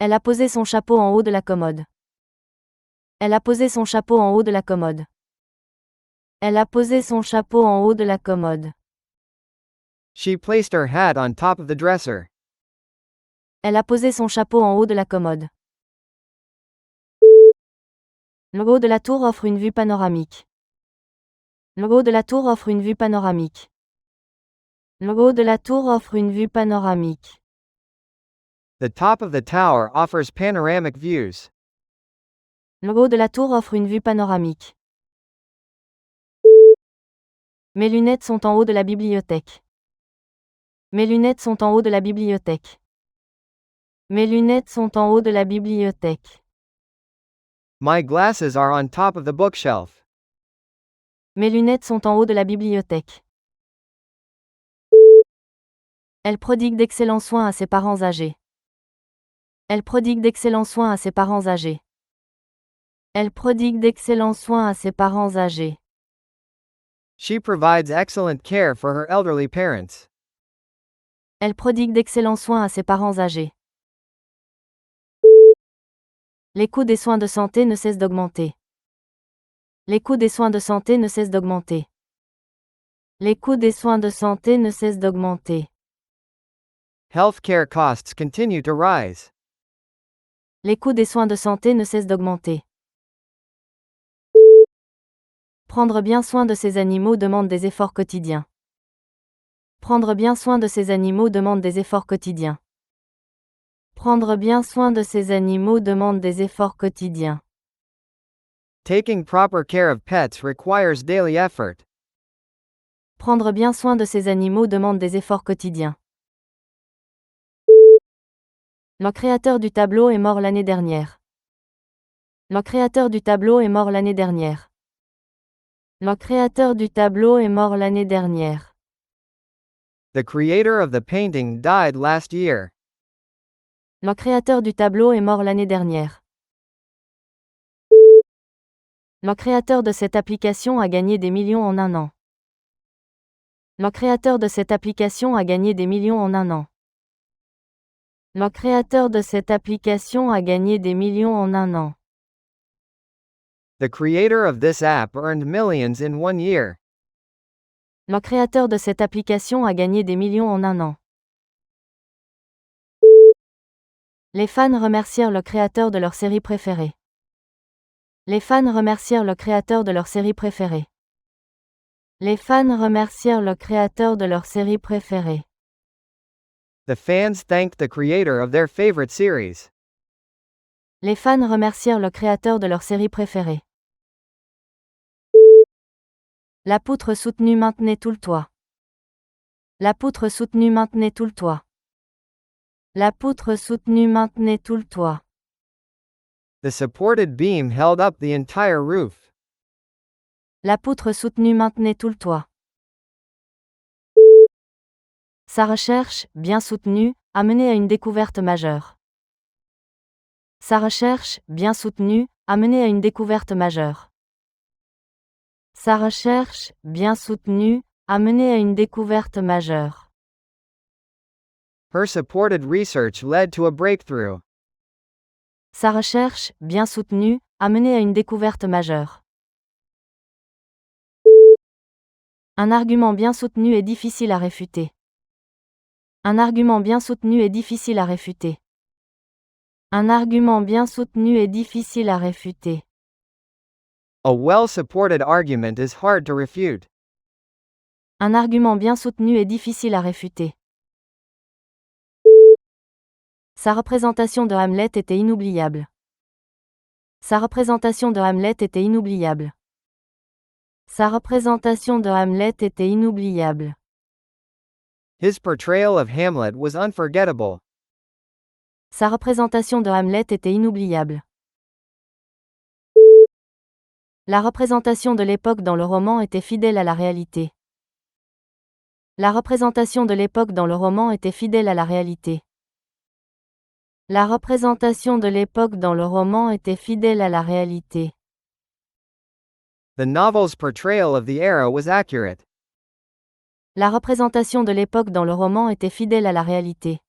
Elle a posé son chapeau en haut de la commode. Elle a posé son chapeau en haut de la commode. Elle a posé son chapeau en haut de la commode. She placed her hat on top of the dresser. Elle a posé son chapeau en haut de la commode. Le haut de la tour offre une vue panoramique. Le haut de la tour offre une vue panoramique. Le haut de la tour offre une vue panoramique. The top of the tower offers panoramic views. Le haut de la tour offre une vue panoramique. Mes lunettes sont en haut de la bibliothèque. Mes lunettes sont en haut de la bibliothèque. Mes lunettes sont en haut de la bibliothèque. My glasses are on top of the bookshelf. Mes lunettes sont en haut de la bibliothèque. Elle prodigue d'excellents soins à ses parents âgés. Elle prodigue d'excellents soins à ses parents âgés. Elle prodigue d'excellents soins à ses parents âgés. She provides excellent care for her elderly parents. Elle prodigue d'excellents soins à ses parents âgés. Les coûts des soins de santé ne cessent d'augmenter. Les coûts des soins de santé ne cessent d'augmenter. Les coûts des soins de santé ne cessent d'augmenter. Healthcare costs continue to rise. Les coûts des soins de santé ne cessent d'augmenter. Prendre bien soin de ses animaux demande des efforts quotidiens. Prendre bien soin de ses animaux demande des efforts quotidiens. Prendre bien soin de ses animaux demande des efforts quotidiens. Taking proper care of pets requires daily effort. Prendre bien soin de ses animaux demande des efforts quotidiens. Le créateur du tableau est mort l'année dernière. Le créateur du tableau est mort l'année dernière. Le créateur du tableau est mort l'année dernière. The creator of the painting died last year. Le créateur du tableau est mort l'année dernière. Le créateur de cette application a gagné des millions en un an. Le créateur de cette application a gagné des millions en un an. Le créateur de cette application a gagné des millions en un an. The creator of this app earned millions in 1 year. Le créateur de cette application a gagné des millions en un an. Les fans remercièrent le créateur de leur série préférée. Les fans remercièrent le créateur de leur série préférée. Les fans remercièrent le créateur de leur série préférée. The fans thanked the creator of their favorite series. Les fans remercièrent le créateur de leur série préférée. La poutre soutenue maintenait tout le toit. La poutre soutenue maintenait tout le toit. La poutre soutenue maintenait tout le toit. The supported beam held up the entire roof. La poutre soutenue maintenait tout le toit. Sa recherche, bien soutenue, a mené à une découverte majeure. Sa recherche, bien soutenue, a mené à une découverte majeure. Sa recherche, bien soutenue, a mené à une découverte majeure. Her supported research led to a breakthrough. Sa recherche, bien soutenue, a mené à une découverte majeure. Un argument bien soutenu est difficile à réfuter. Un argument bien soutenu est difficile à réfuter. Un argument bien soutenu est difficile à réfuter. A well-supported argument is hard to refute. Un argument bien soutenu est difficile à réfuter. Sa représentation de Hamlet était inoubliable. Sa représentation de Hamlet était inoubliable. Sa représentation de Hamlet était inoubliable. His portrayal of Hamlet was unforgettable. Sa représentation de Hamlet était inoubliable. La représentation de l'époque dans le roman était fidèle à la réalité. La représentation de l'époque dans le roman était fidèle à la réalité. La représentation de l'époque dans le roman était fidèle à la réalité. The novel's portrayal of the era was accurate. La représentation de l'époque dans le roman était fidèle à la réalité.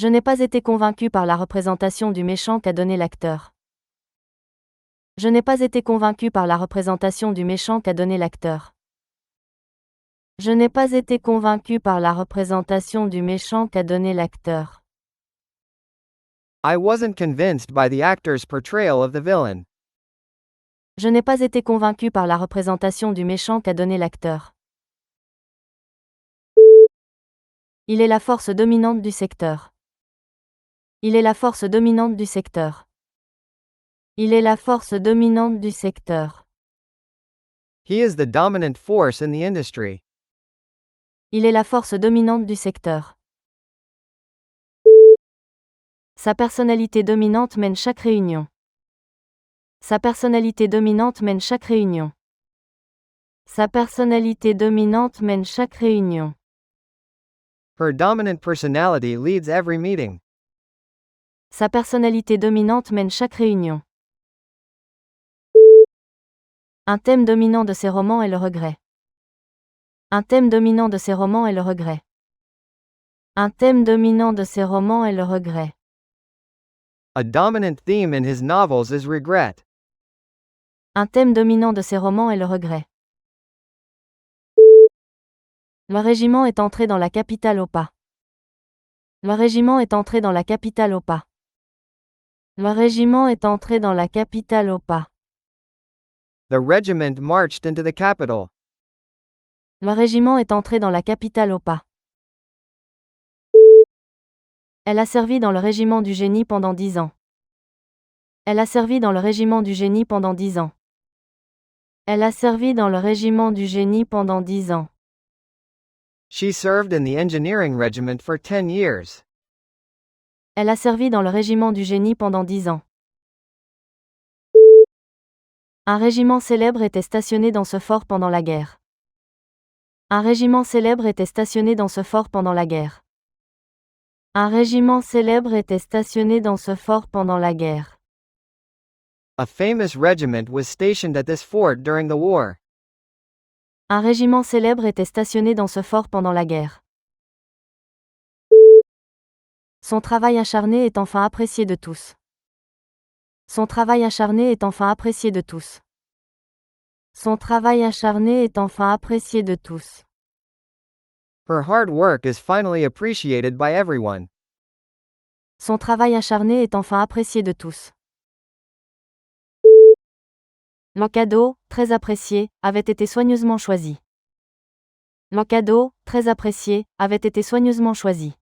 Je n'ai pas été convaincu par la représentation du méchant qu'a donné l'acteur. Je n'ai pas été convaincu par la représentation du méchant qu'a donné l'acteur. Je n'ai pas été convaincu par la représentation du méchant qu'a donné l'acteur. I wasn't convinced by the actor's portrayal of the villain. Je n'ai pas été convaincu par la représentation du méchant qu'a donné l'acteur. Il est la force dominante du secteur. Il est la force dominante du secteur. Il est la force dominante du secteur. He is the dominant force in the industry. Il est la force dominante du secteur. Sa personnalité dominante mène chaque réunion. Sa personnalité dominante mène chaque réunion. Sa personnalité dominante mène chaque réunion. Her dominant personality leads every meeting. Sa personnalité dominante mène chaque réunion. Un thème dominant de ses romans est le regret. Un thème dominant de ses romans est le regret. Un thème dominant de ses romans est le regret. A dominant theme in his novels is regret. Un thème dominant de ses romans est le regret. Le régiment est entré dans la capitale au pas. Le régiment est entré dans la capitale au pas. Le régiment est entré dans la capitale au pas. The regiment marched into the capital. Le régiment est entré dans la capitale au pas. Elle a servi dans le régiment du génie pendant 10 ans. Elle a servi dans le régiment du génie pendant 10 ans. Elle a servi dans le régiment du génie pendant 10 ans. She served in the engineering regiment for 10 years. Elle a servi dans le régiment du génie pendant 10 ans. Un régiment célèbre était stationné dans ce fort pendant la guerre. Un régiment célèbre était stationné dans ce fort pendant la guerre. Un régiment célèbre était stationné dans ce fort pendant la guerre. A famous regiment was stationed at this fort during the war. Un régiment célèbre était stationné dans ce fort pendant la guerre. Son travail acharné est enfin apprécié de tous. Son travail acharné est enfin apprécié de tous. Son travail acharné est enfin apprécié de tous. Her hard work is finally appreciated by everyone. Son travail acharné est enfin apprécié de tous. Le cadeau, très apprécié, avait été soigneusement choisi. Le cadeau, très apprécié, avait été soigneusement choisi.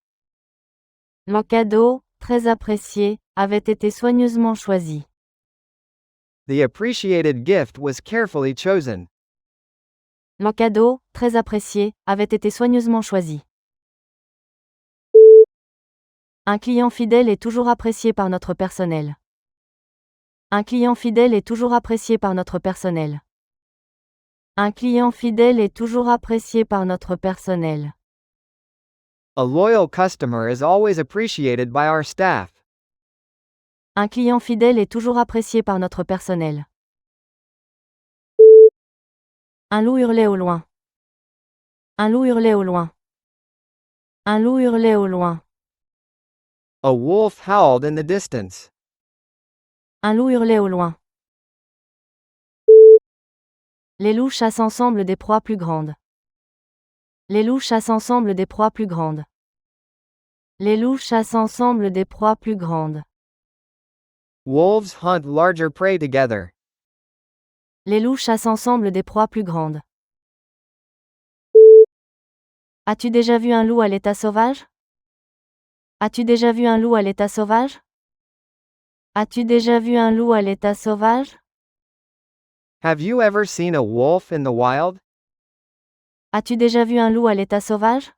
Le cadeau, très apprécié, avait été soigneusement choisi. The appreciated gift was carefully chosen. Le cadeau, très apprécié, avait été soigneusement choisi. Un client fidèle est toujours apprécié par notre personnel. Un client fidèle est toujours apprécié par notre personnel. Un client fidèle est toujours apprécié par notre personnel. A loyal customer is always appreciated by our staff. Un client fidèle est toujours apprécié par notre personnel. Un loup hurlait au loin. Un loup hurlait au loin. Un loup hurlait au loin. A wolf howled in the distance. Un loup hurlait au loin. Les loups chassent ensemble des proies plus grandes. Les loups chassent ensemble des proies plus grandes. Les loups chassent ensemble des proies plus grandes. Wolves hunt larger prey together. Les loups chassent ensemble des proies plus grandes. As-tu déjà vu un loup à l'état sauvage? As-tu déjà vu un loup à l'état sauvage? As-tu déjà vu un loup à l'état sauvage? Have you ever seen a wolf in the wild? As-tu déjà vu un loup à l'état sauvage?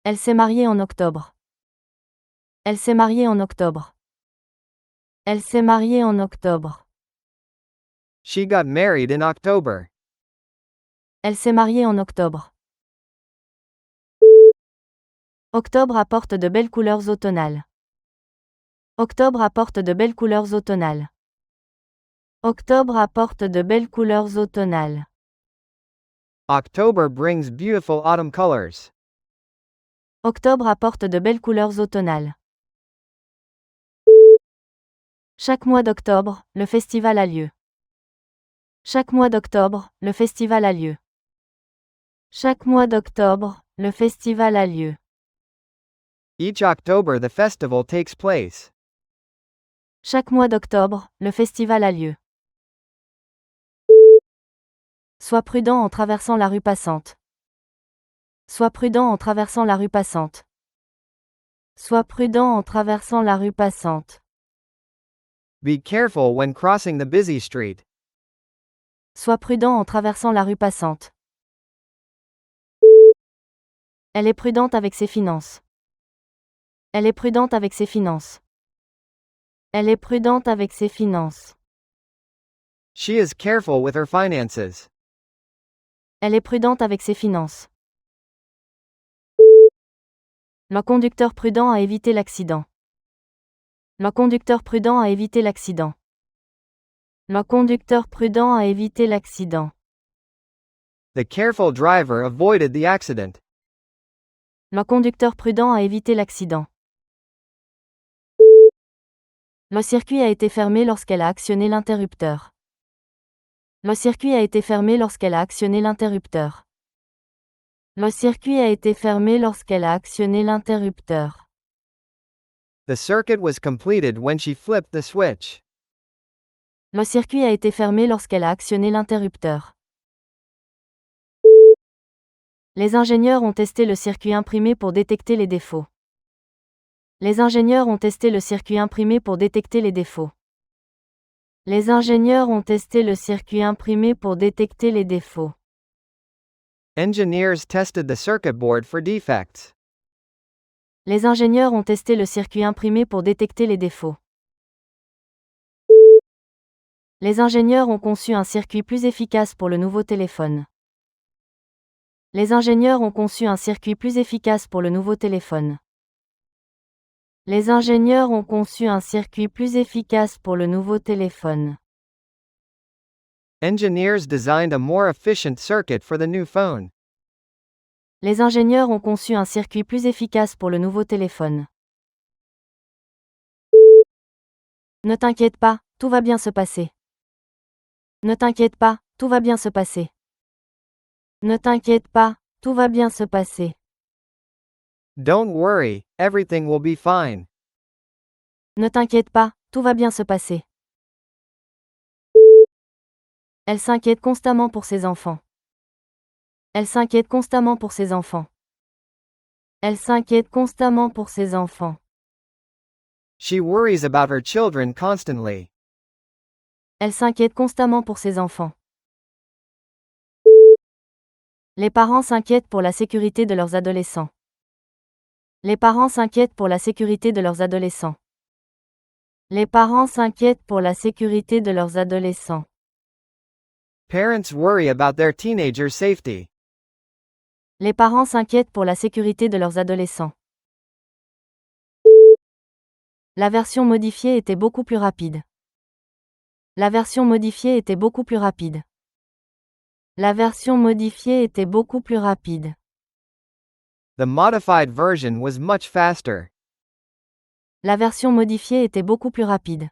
Elle s'est mariée en octobre. Elle s'est mariée en octobre. Elle s'est mariée en octobre. She got married in October. Elle s'est mariée en octobre. Octobre apporte de belles couleurs automnales. Octobre apporte de belles couleurs automnales. Octobre apporte de belles couleurs automnales. October brings beautiful autumn colors. Octobre apporte de belles couleurs automnales. Chaque mois d'octobre, le festival a lieu. Chaque mois d'octobre, le festival a lieu. Chaque mois d'octobre, le festival a lieu. Each October the festival takes place. Chaque mois d'octobre, le festival a lieu. Sois prudent en traversant la rue passante. Sois prudent en traversant la rue passante. Sois prudent en traversant la rue passante. Be careful when crossing the busy street. Sois prudent en traversant la rue passante. Elle est prudente avec ses finances. Elle est prudente avec ses finances. Elle est prudente avec ses finances. She is careful with her finances. Elle est prudente avec ses finances. Le conducteur prudent a évité l'accident. Le conducteur prudent a évité l'accident. Le conducteur prudent a évité l'accident. The careful driver avoided the accident. Le conducteur prudent a évité l'accident. Le circuit a été fermé lorsqu'elle a actionné l'interrupteur. Le circuit a été fermé lorsqu'elle a actionné l'interrupteur. Le circuit a été fermé lorsqu'elle a actionné l'interrupteur. The circuit was completed when she flipped the switch. Le circuit a été fermé lorsqu'elle a actionné l'interrupteur. Les ingénieurs ont testé le circuit imprimé pour détecter les défauts. Les ingénieurs ont testé le circuit imprimé pour détecter les défauts. Les ingénieurs ont testé le circuit imprimé pour détecter les défauts. Engineers tested the circuit board for defects. Les ingénieurs ont testé le circuit imprimé pour détecter les défauts. Les ingénieurs ont conçu un circuit plus efficace pour le nouveau téléphone. Les ingénieurs ont conçu un circuit plus efficace pour le nouveau téléphone. Les ingénieurs ont conçu un circuit plus efficace pour le nouveau téléphone. Engineers designed a more efficient circuit for the new phone. Les ingénieurs ont conçu un circuit plus efficace pour le nouveau téléphone. Ne t'inquiète pas, tout va bien se passer. Ne t'inquiète pas, tout va bien se passer. Ne t'inquiète pas, tout va bien se passer. Don't worry, everything will be fine. Ne t'inquiète pas, tout va bien se passer. Elle s'inquiète constamment pour ses enfants. Elle s'inquiète constamment pour ses enfants. Elle s'inquiète constamment pour ses enfants. She worries about her children constantly. Elle s'inquiète constamment pour ses enfants. Les parents s'inquiètent pour la sécurité de leurs adolescents. Les parents s'inquiètent pour la sécurité de leurs adolescents. Les parents s'inquiètent pour la sécurité de leurs adolescents. Parents worry about their teenagers' safety. Les parents s'inquiètent pour la sécurité de leurs adolescents. La version modifiée était beaucoup plus rapide. La version modifiée était beaucoup plus rapide. La version modifiée était beaucoup plus rapide. The modified version was much faster. La version modifiée était beaucoup plus rapide.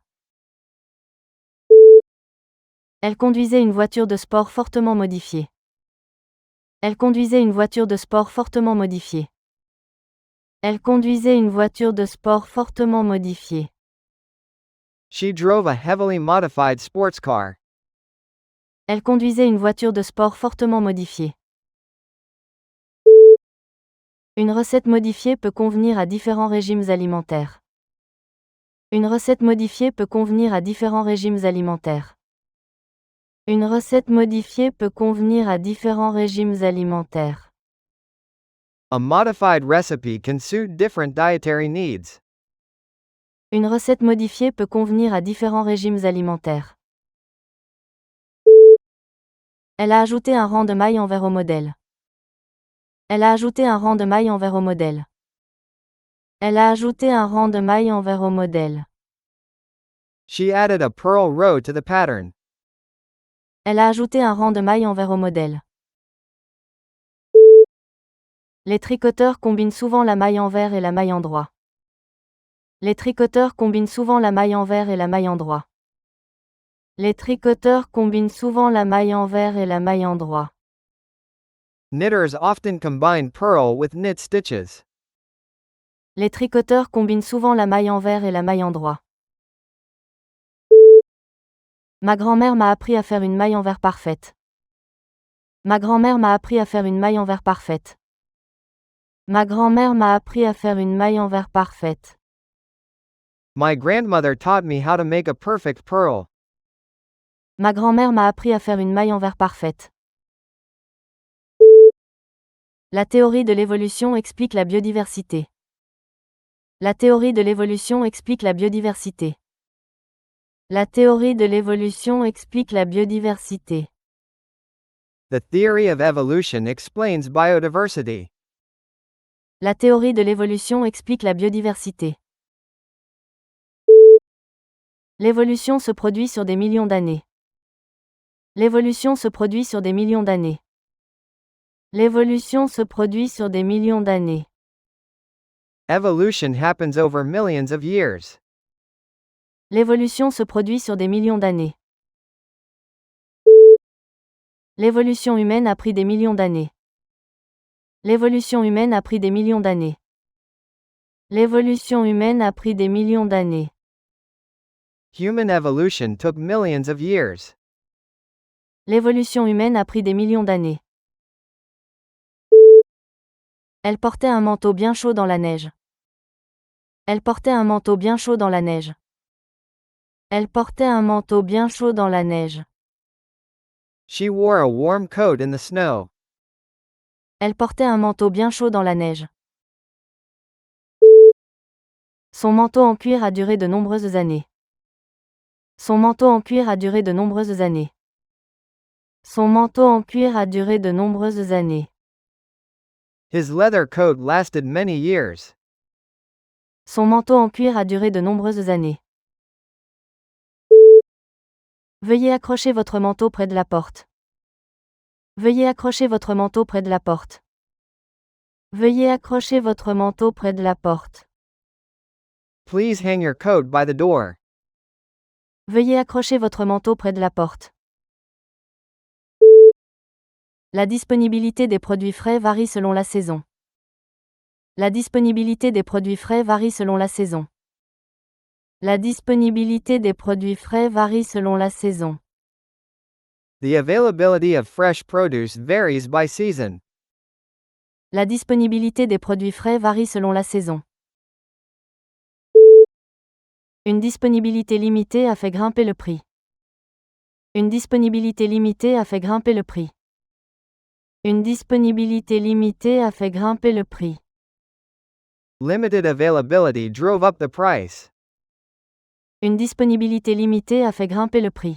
Elle conduisait une voiture de sport fortement modifiée. Elle conduisait une voiture de sport fortement modifiée. Elle conduisait une voiture de sport fortement modifiée. She drove a heavily modified sports car. Elle conduisait une voiture de sport fortement modifiée. Une recette modifiée peut convenir à différents régimes alimentaires. Une recette modifiée peut convenir à différents régimes alimentaires. Une recette modifiée peut convenir à différents régimes alimentaires. A modified recipe can suit different dietary needs. Une recette modifiée peut convenir à différents régimes alimentaires. Elle a ajouté un rang de mailles en verre au modèle. Elle a ajouté un rang de mailles en verre au modèle. Elle a ajouté un rang de mailles en verre au modèle. She added a pearl row to the pattern. Elle a ajouté un rang de mailles en verre au modèle. Les tricoteurs combinent souvent la maille envers et la maille endroit. Les tricoteurs combinent souvent la maille envers et la maille endroit. Les tricoteurs combinent souvent la maille envers et la maille endroit. Knitters often combine purl with knit stitches. Les tricoteurs combinent souvent la maille envers et la maille endroit. Ma grand-mère m'a appris à faire une maille envers parfaite. Ma grand-mère m'a appris à faire une maille envers parfaite. Ma grand-mère m'a appris à faire une maille envers parfaite. My grandmother taught me how to make a perfect purl. Ma grand-mère m'a appris à faire une maille envers parfaite. La théorie de l'évolution explique la biodiversité. La théorie de l'évolution explique la biodiversité. La théorie de l'évolution explique la biodiversité. The theory of evolution explains biodiversity. La théorie de l'évolution explique la biodiversité. L'évolution se produit sur des millions d'années. L'évolution se produit sur des millions d'années. L'évolution se produit sur des millions d'années. Evolution happens over millions of years. L'évolution se produit sur des millions d'années. L'évolution humaine a pris des millions d'années. L'évolution humaine a pris des millions d'années. L'évolution humaine a pris des millions d'années. Human evolution took millions of years. L'évolution humaine a pris des millions d'années. Elle portait un manteau bien chaud dans la neige. Elle portait un manteau bien chaud dans la neige. Elle portait un manteau bien chaud dans la neige. She wore a warm coat in the snow. Elle portait un manteau bien chaud dans la neige. Son manteau en cuir a duré de nombreuses années. Son manteau en cuir a duré de nombreuses années. Son manteau en cuir a duré de nombreuses années. His leather coat lasted many years. Son manteau en cuir a duré de nombreuses années. Veuillez accrocher votre manteau près de la porte. Veuillez accrocher votre manteau près de la porte. Veuillez accrocher votre manteau près de la porte. Please hang your coat by the door. Veuillez accrocher votre manteau près de la porte. La disponibilité des produits frais varie selon la saison. La disponibilité des produits frais varie selon la saison. La disponibilité des produits frais varie selon la saison. The availability of fresh produce varies by season. La disponibilité des produits frais varie selon la saison. Une disponibilité limitée a fait grimper le prix. Une disponibilité limitée a fait grimper le prix. Une disponibilité limitée a fait grimper le prix. Limited availability drove up the price. Une disponibilité limitée a fait grimper le prix.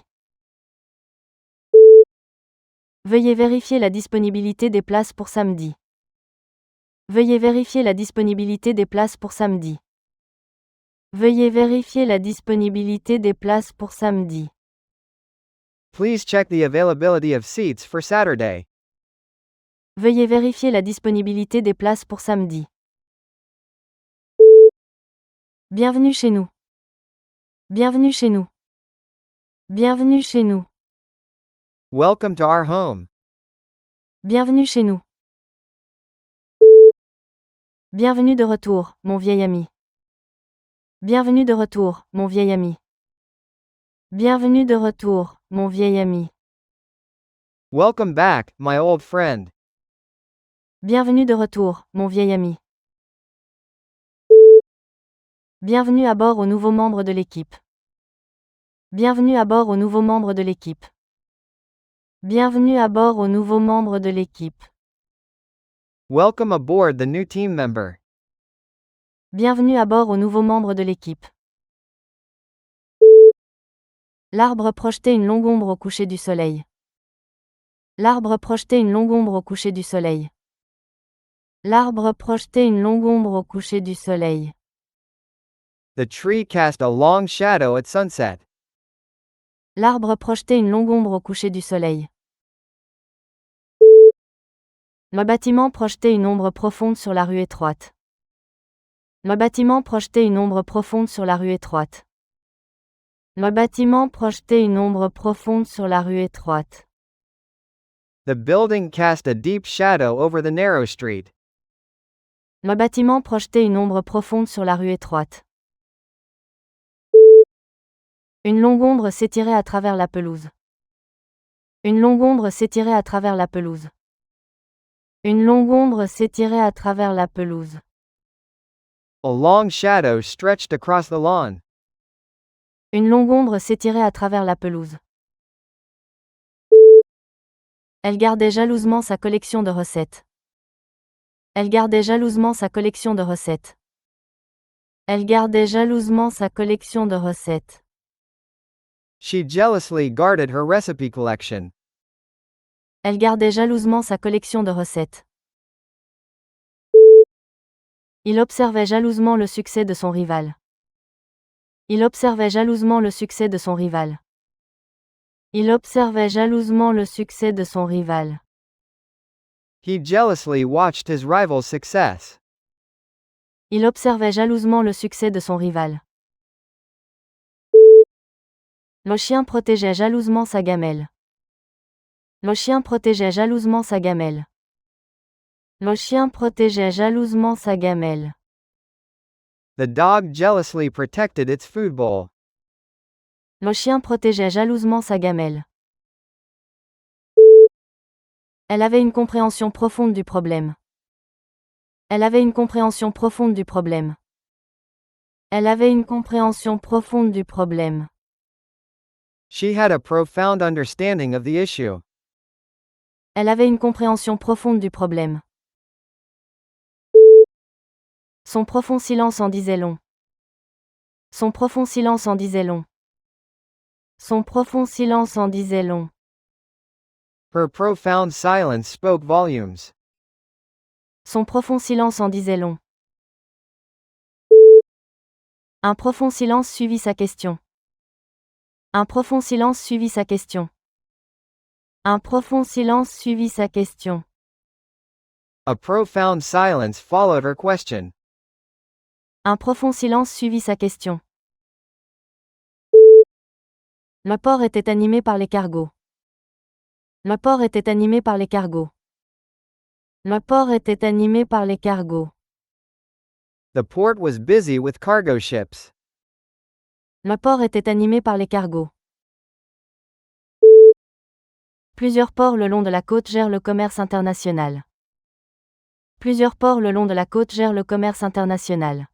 Veuillez vérifier la disponibilité des places pour samedi. Veuillez vérifier la disponibilité des places pour samedi. Veuillez vérifier la disponibilité des places pour samedi. Please check the availability of seats for Saturday. Veuillez vérifier la disponibilité des places pour samedi. Bienvenue chez nous. Bienvenue chez nous. Bienvenue chez nous. Welcome to our home. Bienvenue chez nous. Bienvenue de retour, mon vieil ami. Bienvenue de retour, mon vieil ami. Bienvenue de retour, mon vieil ami. Welcome back, my old friend. Bienvenue de retour, mon vieil ami. Bienvenue à bord aux nouveaux membres de l'équipe. Bienvenue à bord aux nouveaux membres de l'équipe. Bienvenue à bord aux nouveaux membres de l'équipe. Welcome aboard the new team member. Bienvenue à bord aux nouveaux membres de l'équipe. L'arbre projetait une longue ombre au coucher du soleil. L'arbre projetait une longue ombre au coucher du soleil. L'arbre projetait une longue ombre au coucher du soleil. The tree cast a long shadow at sunset. L'arbre projetait une longue ombre au coucher du soleil. Le bâtiment projetait une ombre profonde sur la rue étroite. Le bâtiment projetait une ombre profonde sur la rue étroite. Le bâtiment projetait une ombre profonde sur la rue étroite. The building cast a deep shadow over the narrow street. Le bâtiment projetait une ombre profonde sur la rue étroite. Une longue ombre s'étirait à travers la pelouse. Une longue ombre s'étirait à travers la pelouse. Une longue ombre s'étirait à travers la pelouse. A long shadow stretched across the lawn. Une longue ombre s'étirait à travers la pelouse. Elle gardait jalousement sa collection de recettes. Elle gardait jalousement sa collection de recettes. Elle gardait jalousement sa collection de recettes. She jealously guarded her recipe collection. Elle gardait jalousement sa collection de recettes. Il observait jalousement le succès de son rival. Il observait jalousement le succès de son rival. Il observait jalousement le succès de son rival. He jealously watched his rival's success. Il observait jalousement le succès de son rival. Le chien protégeait jalousement sa gamelle. Le chien protégeait jalousement sa gamelle. Le chien protégeait jalousement sa gamelle. The dog jealously protected its food bowl. Le chien protégeait jalousement sa gamelle. Elle avait une compréhension profonde du problème. Elle avait une compréhension profonde du problème. Elle avait une compréhension profonde du problème. She had a profound understanding of the issue. Elle avait une compréhension profonde du problème. Son profond silence en disait long. Son profond silence en disait long. Son profond silence en disait long. Her profound silence spoke volumes. Son profond silence en disait long. Un profond silence suivit sa question. Un profond silence suivit sa question. Un profond silence suivit sa question. A profound silence followed her question. Un profond silence suivit sa question. Le port était animé par les cargos. Le port était animé par les cargos. Le port était animé par les cargos. The port was busy with cargo ships. Le port était animé par les cargos. Plusieurs ports le long de la côte gèrent le commerce international. Plusieurs ports le long de la côte gèrent le commerce international.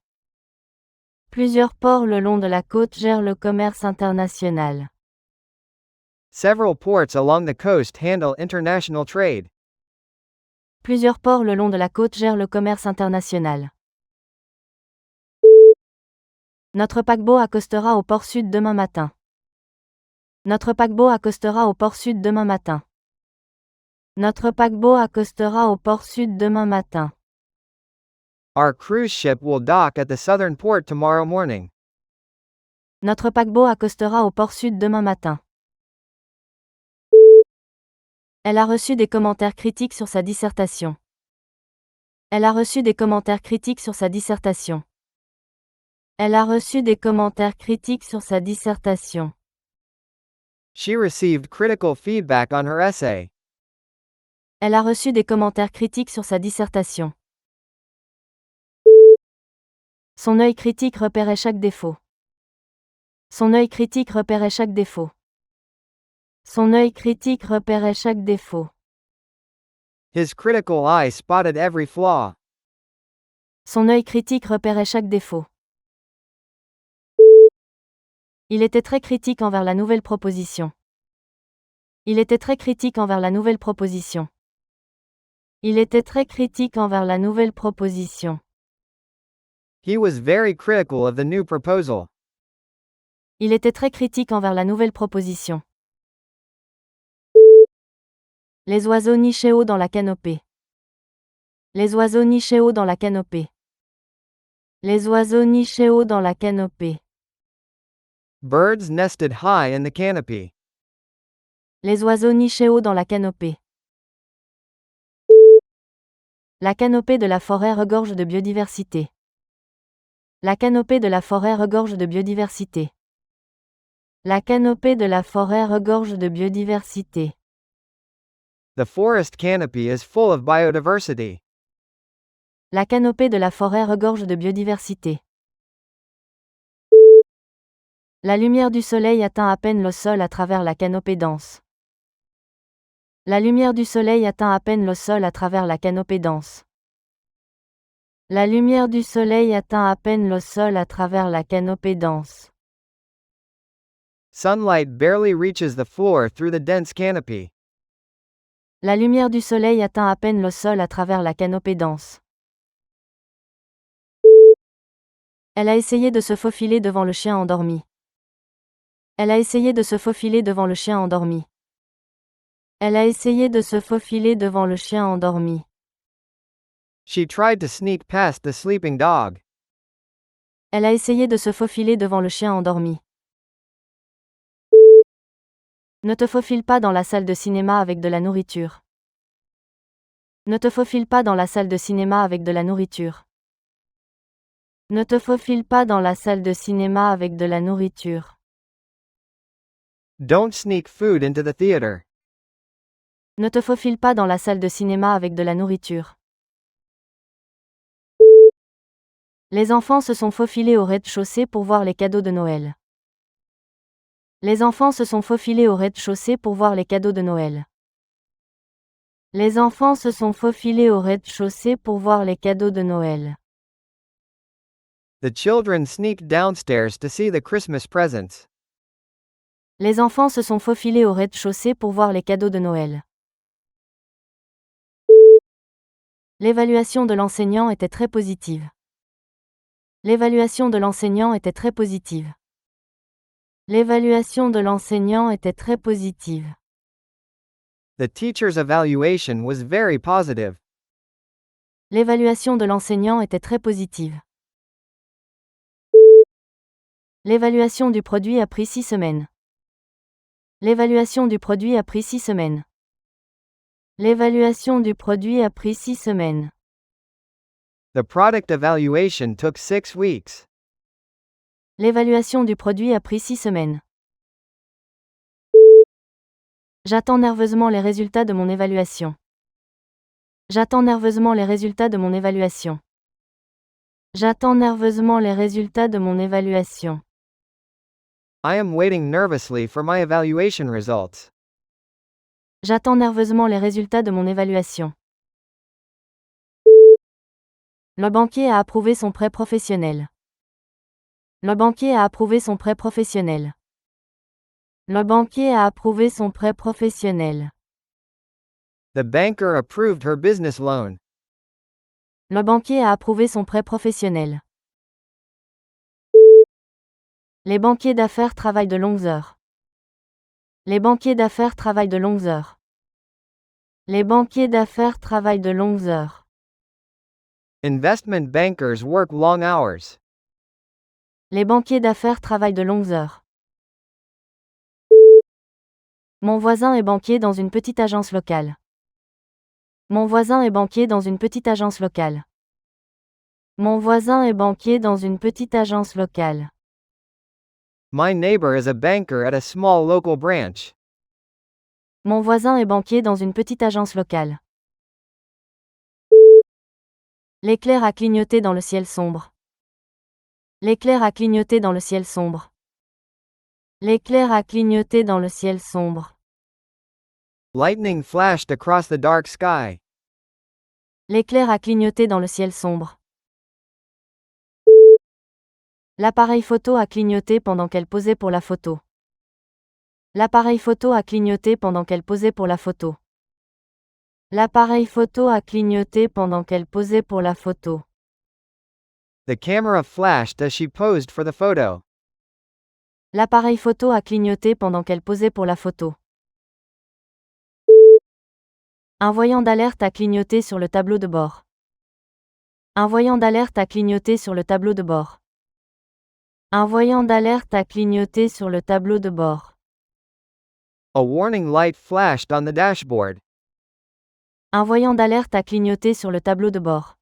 Plusieurs ports le long de la côte gèrent le commerce international. Several ports along the coast handle international trade. Plusieurs ports le long de la côte gèrent le commerce international. Notre paquebot accostera au port sud demain matin. Notre paquebot accostera au port sud demain matin. Notre paquebot accostera au port sud demain matin. Our cruise ship will dock at the southern port tomorrow morning. Notre paquebot accostera au port sud demain matin. Elle a reçu des commentaires critiques sur sa dissertation. Elle a reçu des commentaires critiques sur sa dissertation. Elle a reçu des commentaires critiques sur sa dissertation. She received critical feedback on her essay. Elle a reçu des commentaires critiques sur sa dissertation. Son œil critique repérait chaque défaut. Son œil critique repérait chaque défaut. Son œil critique repérait chaque défaut. His critical eye spotted every flaw. Son œil critique repérait chaque défaut. Il était très critique envers la nouvelle proposition. Il était très critique envers la nouvelle proposition. Il était très critique envers la nouvelle proposition. He was very critical of the new proposal. Il était très critique envers la nouvelle proposition. Les oiseaux nichaient haut dans la canopée. Les oiseaux nichaient haut dans la canopée. Les oiseaux nichaient haut dans la canopée. Birds nested high in the canopy. Les oiseaux nichaient haut dans la canopée. La canopée de la forêt regorge de biodiversité. La canopée de la forêt regorge de biodiversité. La canopée de la forêt regorge de biodiversité. The forest canopy is full of biodiversity. La canopée de la forêt regorge de biodiversité. La lumière du soleil atteint à peine le sol à travers la canopée dense. La lumière du soleil atteint à peine le sol à travers la canopée dense. La lumière du soleil atteint à peine le sol à travers la canopée dense. Sunlight barely reaches the floor through the dense canopy. La lumière du soleil atteint à peine le sol à travers la canopée dense. Elle a essayé de se faufiler devant le chien endormi. Elle a essayé de se faufiler devant le chien endormi. Elle a essayé de se faufiler devant le chien endormi. She tried to sneak past the sleeping dog. Elle a essayé de se faufiler devant le chien endormi. Ne te faufile pas dans la salle de cinéma avec de la nourriture. Ne te faufile pas dans la salle de cinéma avec de la nourriture. Ne te faufile pas dans la salle de cinéma avec de la nourriture. Don't sneak food into the theater. Ne te faufile pas dans la salle de cinéma avec de la nourriture. Les enfants se sont faufilés au rez-de-chaussée pour voir les cadeaux de Noël. Les enfants se sont faufilés au rez-de-chaussée pour voir les cadeaux de Noël. Les enfants se sont faufilés au rez-de-chaussée pour voir les cadeaux de Noël. The children sneaked downstairs to see the Christmas presents. Les enfants se sont faufilés au rez-de-chaussée pour voir les cadeaux de Noël. L'évaluation de l'enseignant était très positive. L'évaluation de l'enseignant était très positive. L'évaluation de l'enseignant était très positive. The teacher's evaluation was very positive. L'évaluation de l'enseignant était très positive. L'évaluation du produit a pris 6 semaines. L'évaluation du produit a pris 6 semaines. L'évaluation du produit a pris 6 semaines. The product evaluation took 6 weeks. L'évaluation du produit a pris 6 semaines. J'attends nerveusement les résultats de mon évaluation. J'attends nerveusement les résultats de mon évaluation. J'attends nerveusement les résultats de mon évaluation. I am waiting nervously for my evaluation results. J'attends nerveusement les résultats de mon évaluation. Le banquier a approuvé son prêt professionnel. Le banquier a approuvé son prêt professionnel. Le banquier a approuvé son prêt professionnel. The banker approved her business loan. Le banquier a approuvé son prêt professionnel. Les banquiers d'affaires travaillent de longues heures. Les banquiers d'affaires travaillent de longues heures. Les banquiers d'affaires travaillent de longues heures. Investment bankers work long hours. Les banquiers d'affaires travaillent de longues heures. Mon voisin est banquier dans une petite agence locale. Mon voisin est banquier dans une petite agence locale. Mon voisin est banquier dans une petite agence locale. My neighbor is a banker at a small local branch. Mon voisin est banquier dans une petite agence locale. L'éclair a clignoté dans le ciel sombre. L'éclair a clignoté dans le ciel sombre. L'éclair a clignoté dans le ciel sombre. Lightning flashed across the dark sky. L'éclair a clignoté dans le ciel sombre. L'appareil photo a clignoté pendant qu'elle posait pour la photo. L'appareil photo a clignoté pendant qu'elle posait pour la photo. L'appareil photo a clignoté pendant qu'elle posait pour la photo. The camera flashed as she posed for the photo. L'appareil photo a clignoté pendant qu'elle posait pour la photo. Un voyant d'alerte a clignoté sur le tableau de bord. Un voyant d'alerte a clignoté sur le tableau de bord. Un voyant d'alerte a clignoté sur le tableau de bord. A warning light flashed on the dashboard. Un voyant d'alerte a clignoté sur le tableau de bord.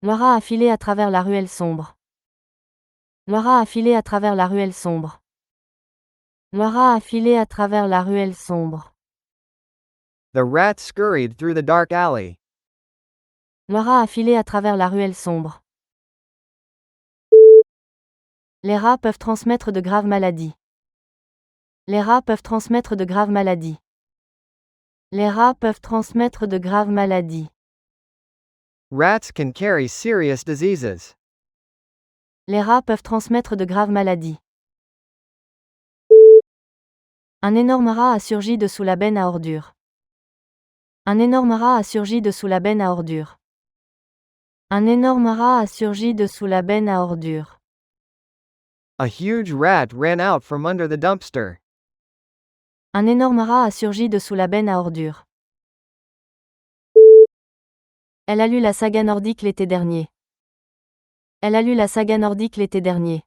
Laura a filé à travers la ruelle sombre. Laura a filé à travers la ruelle sombre. Laura a filé à travers la ruelle sombre. The rat scurried through the dark alley. Laura a filé à travers la ruelle sombre. Les rats peuvent transmettre de graves maladies. Les rats peuvent transmettre de graves maladies. Les rats peuvent transmettre de graves maladies. Rats can carry serious diseases. Les rats peuvent transmettre de graves maladies. Un énorme rat a surgi de sous la benne à ordures. Un énorme rat a surgi de sous la benne à ordures. Un énorme rat a surgi de sous la benne à ordures. A huge rat ran out from under the dumpster. Un énorme rat a surgi de sous la benne à ordures. Elle a lu la saga nordique l'été dernier. Elle a lu la saga nordique l'été dernier.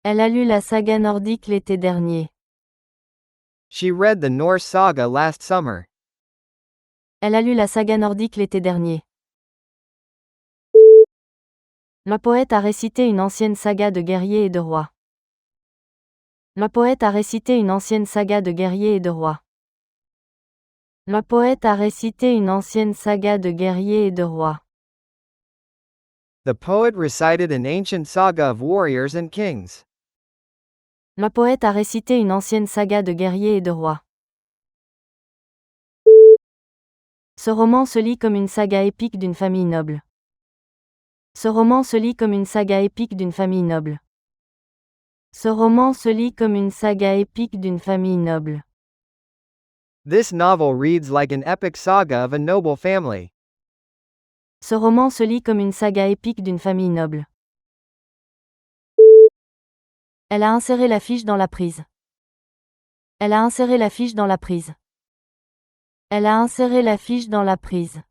Elle a lu la saga nordique l'été dernier. She read the Norse saga last summer. Elle a lu la saga nordique l'été dernier. Le poète a récité une ancienne saga de guerriers et de rois. Le poète a récité une ancienne saga de guerriers et de rois. Le poète a récité une ancienne saga de guerriers et de rois. The poet recited an ancient saga of warriors and kings. Le poète a récité une ancienne saga de guerriers et de rois. Ce roman se lit comme une saga épique d'une famille noble. Ce roman se lit comme une saga épique d'une famille noble. Ce roman se lit comme une saga épique d'une famille noble. This novel reads like an epic saga of a noble family. Ce roman se lit comme une saga épique d'une famille noble. Elle a inséré la fiche dans la prise. Elle a inséré la fiche dans la prise. Elle a inséré la fiche dans la prise.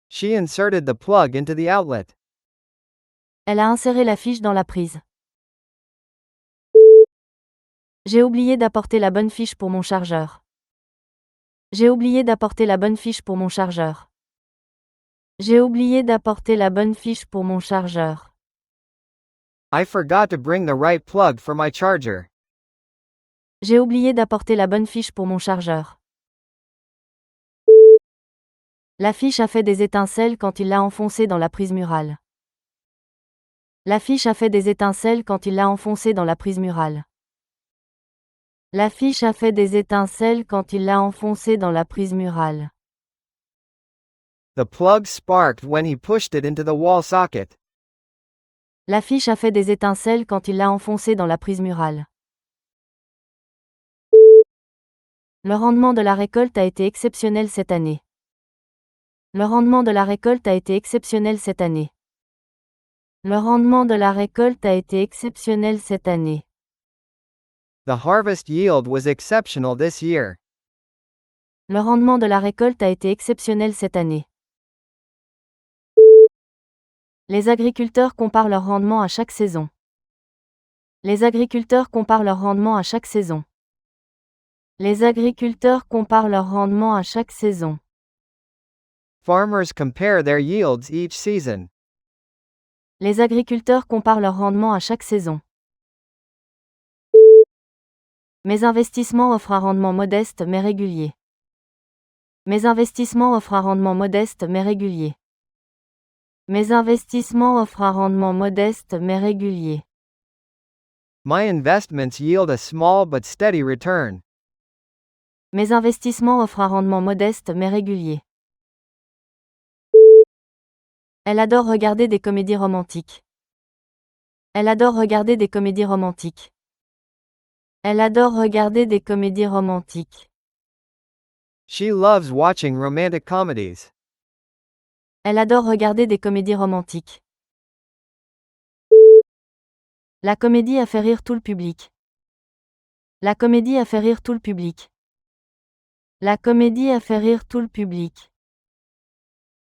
She inserted the plug into the outlet. Elle a inséré la fiche dans la prise. J'ai oublié d'apporter la bonne fiche pour mon chargeur. J'ai oublié d'apporter la bonne fiche pour mon chargeur. J'ai oublié d'apporter la bonne fiche pour mon chargeur. I forgot to bring the right plug for my charger. J'ai oublié d'apporter la bonne fiche pour mon chargeur. La fiche a fait des étincelles quand il l'a enfoncée dans la prise murale. La fiche a fait des étincelles quand il l'a enfoncée dans la prise murale. La fiche a fait des étincelles quand il l'a enfoncée dans la prise murale. The plug sparked when he pushed it into the wall socket. La fiche a fait des étincelles quand il l'a enfoncée dans la prise murale. Le rendement de la récolte a été exceptionnel cette année. Le rendement de la récolte a été exceptionnel cette année. Le rendement de la récolte a été exceptionnel cette année. The harvest yield was exceptional this year. Le rendement de la récolte a été exceptionnel cette année. Les agriculteurs comparent leur rendement à chaque saison. Les agriculteurs comparent leur rendement à chaque saison. Les agriculteurs comparent leur rendement à chaque saison. Farmers compare their yields each season. Les agriculteurs comparent leur rendement à chaque saison. Mes investissements offrent un rendement modeste mais régulier. Mes investissements offrent un rendement modeste mais régulier. Mes investissements offrent un rendement modeste mais régulier. My investments yield a small but steady return. Mes investissements offrent un rendement modeste mais régulier. Elle adore regarder des comédies romantiques. Elle adore regarder des comédies romantiques. Elle adore regarder des comédies romantiques. She loves watching romantic comedies. Elle adore regarder des comédies romantiques. La comédie a fait rire tout le public. La comédie a fait rire tout le public. La comédie a fait rire tout le public.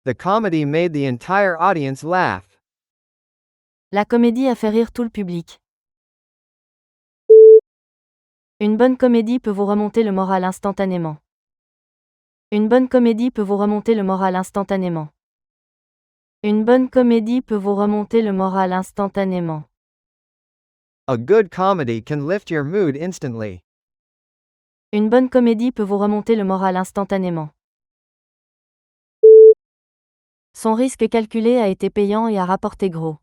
The comedy made the entire audience laugh. La comédie a fait rire tout le public. Une bonne comédie peut vous remonter le moral instantanément. Une bonne comédie peut vous remonter le moral instantanément. Une bonne comédie peut vous remonter le moral instantanément. A good comedy can lift your mood instantly. Une bonne comédie peut vous remonter le moral instantanément. Son risque calculé a été payant et a rapporté gros.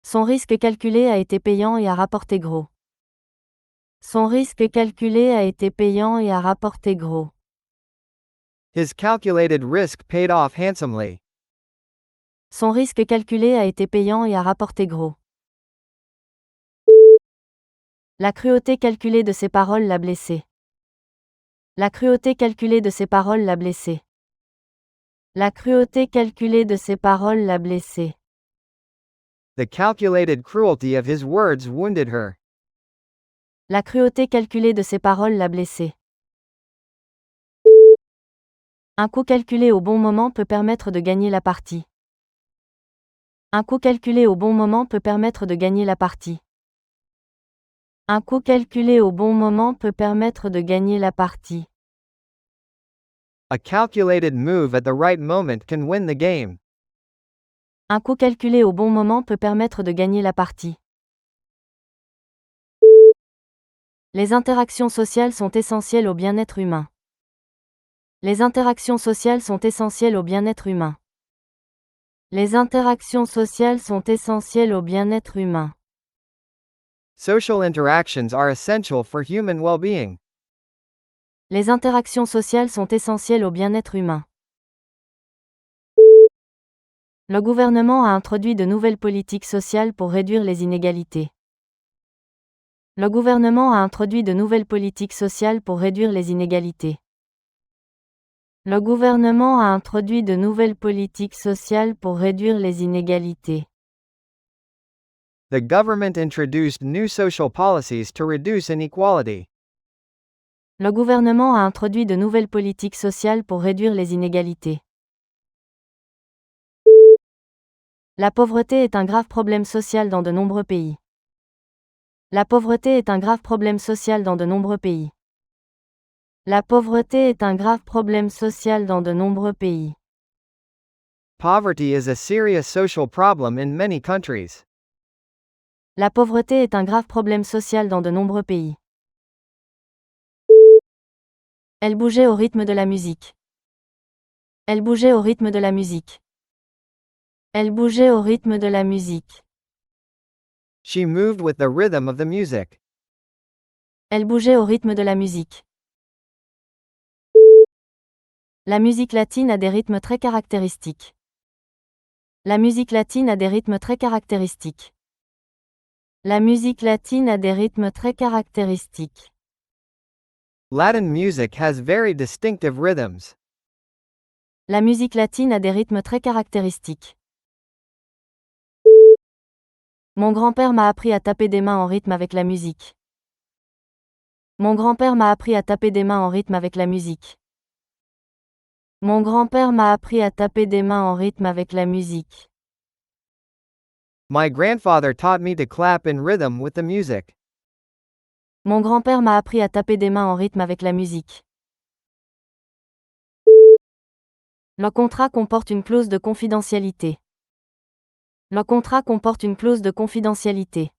Son risque calculé a été payant et a rapporté gros. Son risque calculé a été payant et a rapporté gros. His calculated risk paid off handsomely. Son risque calculé a été payant et a rapporté gros. La cruauté calculée de ses paroles l'a blessé. La cruauté calculée de ses paroles l'a blessé. La cruauté calculée de ses paroles l'a blessé. The calculated cruelty of his words wounded her. La cruauté calculée de ses paroles l'a blessé. Un coup calculé au bon moment peut permettre de gagner la partie. Un coup calculé au bon moment peut permettre de gagner la partie. Un coup calculé au bon moment peut permettre de gagner la partie. A calculated move at the right moment can win the game. Un coup calculé au bon moment peut permettre de gagner la partie. Les interactions sociales sont essentielles au bien-être humain. Les interactions sociales sont essentielles au bien-être humain. Les interactions sociales sont essentielles au bien-être humain. Social interactions are essential for human well-being. Les interactions sociales sont essentielles au bien-être humain. Le gouvernement a introduit de nouvelles politiques sociales pour réduire les inégalités. Le gouvernement a introduit de nouvelles politiques sociales pour réduire les inégalités. Le gouvernement a introduit de nouvelles politiques sociales pour réduire les inégalités. The government introduced new social policies to reduce inequality. Le gouvernement a introduit de nouvelles politiques sociales pour réduire les inégalités. La pauvreté est un grave problème social dans de nombreux pays. La pauvreté est un grave problème social dans de nombreux pays. La pauvreté est un grave problème social dans de nombreux pays. Poverty is a serious social problem in many countries. La pauvreté est un grave problème social dans de nombreux pays. Elle bougeait au rythme de la musique. Elle bougeait au rythme de la musique. Elle bougeait au rythme de la musique. She moved with the rhythm of the music. Elle bougeait au rythme de la musique. La musique latine a des rythmes très caractéristiques. La musique latine a des rythmes très caractéristiques. La musique latine a des rythmes très caractéristiques. Latin music has very distinctive rhythms. La musique latine a des rythmes très caractéristiques. Mon grand-père m'a appris à taper des mains en rythme avec la musique. Mon grand-père m'a appris à taper des mains en rythme avec la musique. Mon grand-père m'a appris à taper des mains en rythme avec la musique. My grandfather taught me to clap in rhythm with the music. Mon grand-père m'a appris à taper des mains en rythme avec la musique. Le contrat comporte une clause de confidentialité. Le contrat comporte une clause de confidentialité.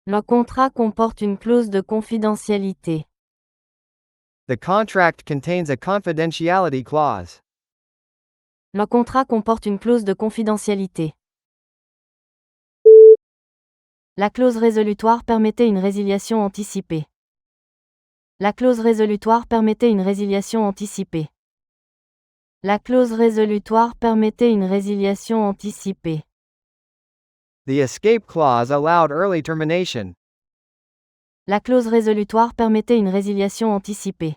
Le contrat comporte une clause de confidentialité. The contract contains a confidentiality clause. Le contrat comporte une clause de confidentialité. La clause résolutoire permettait une résiliation anticipée. La clause résolutoire permettait une résiliation anticipée. La clause résolutoire permettait une résiliation anticipée. The escape clause allowed early termination. La clause résolutoire permettait une résiliation anticipée.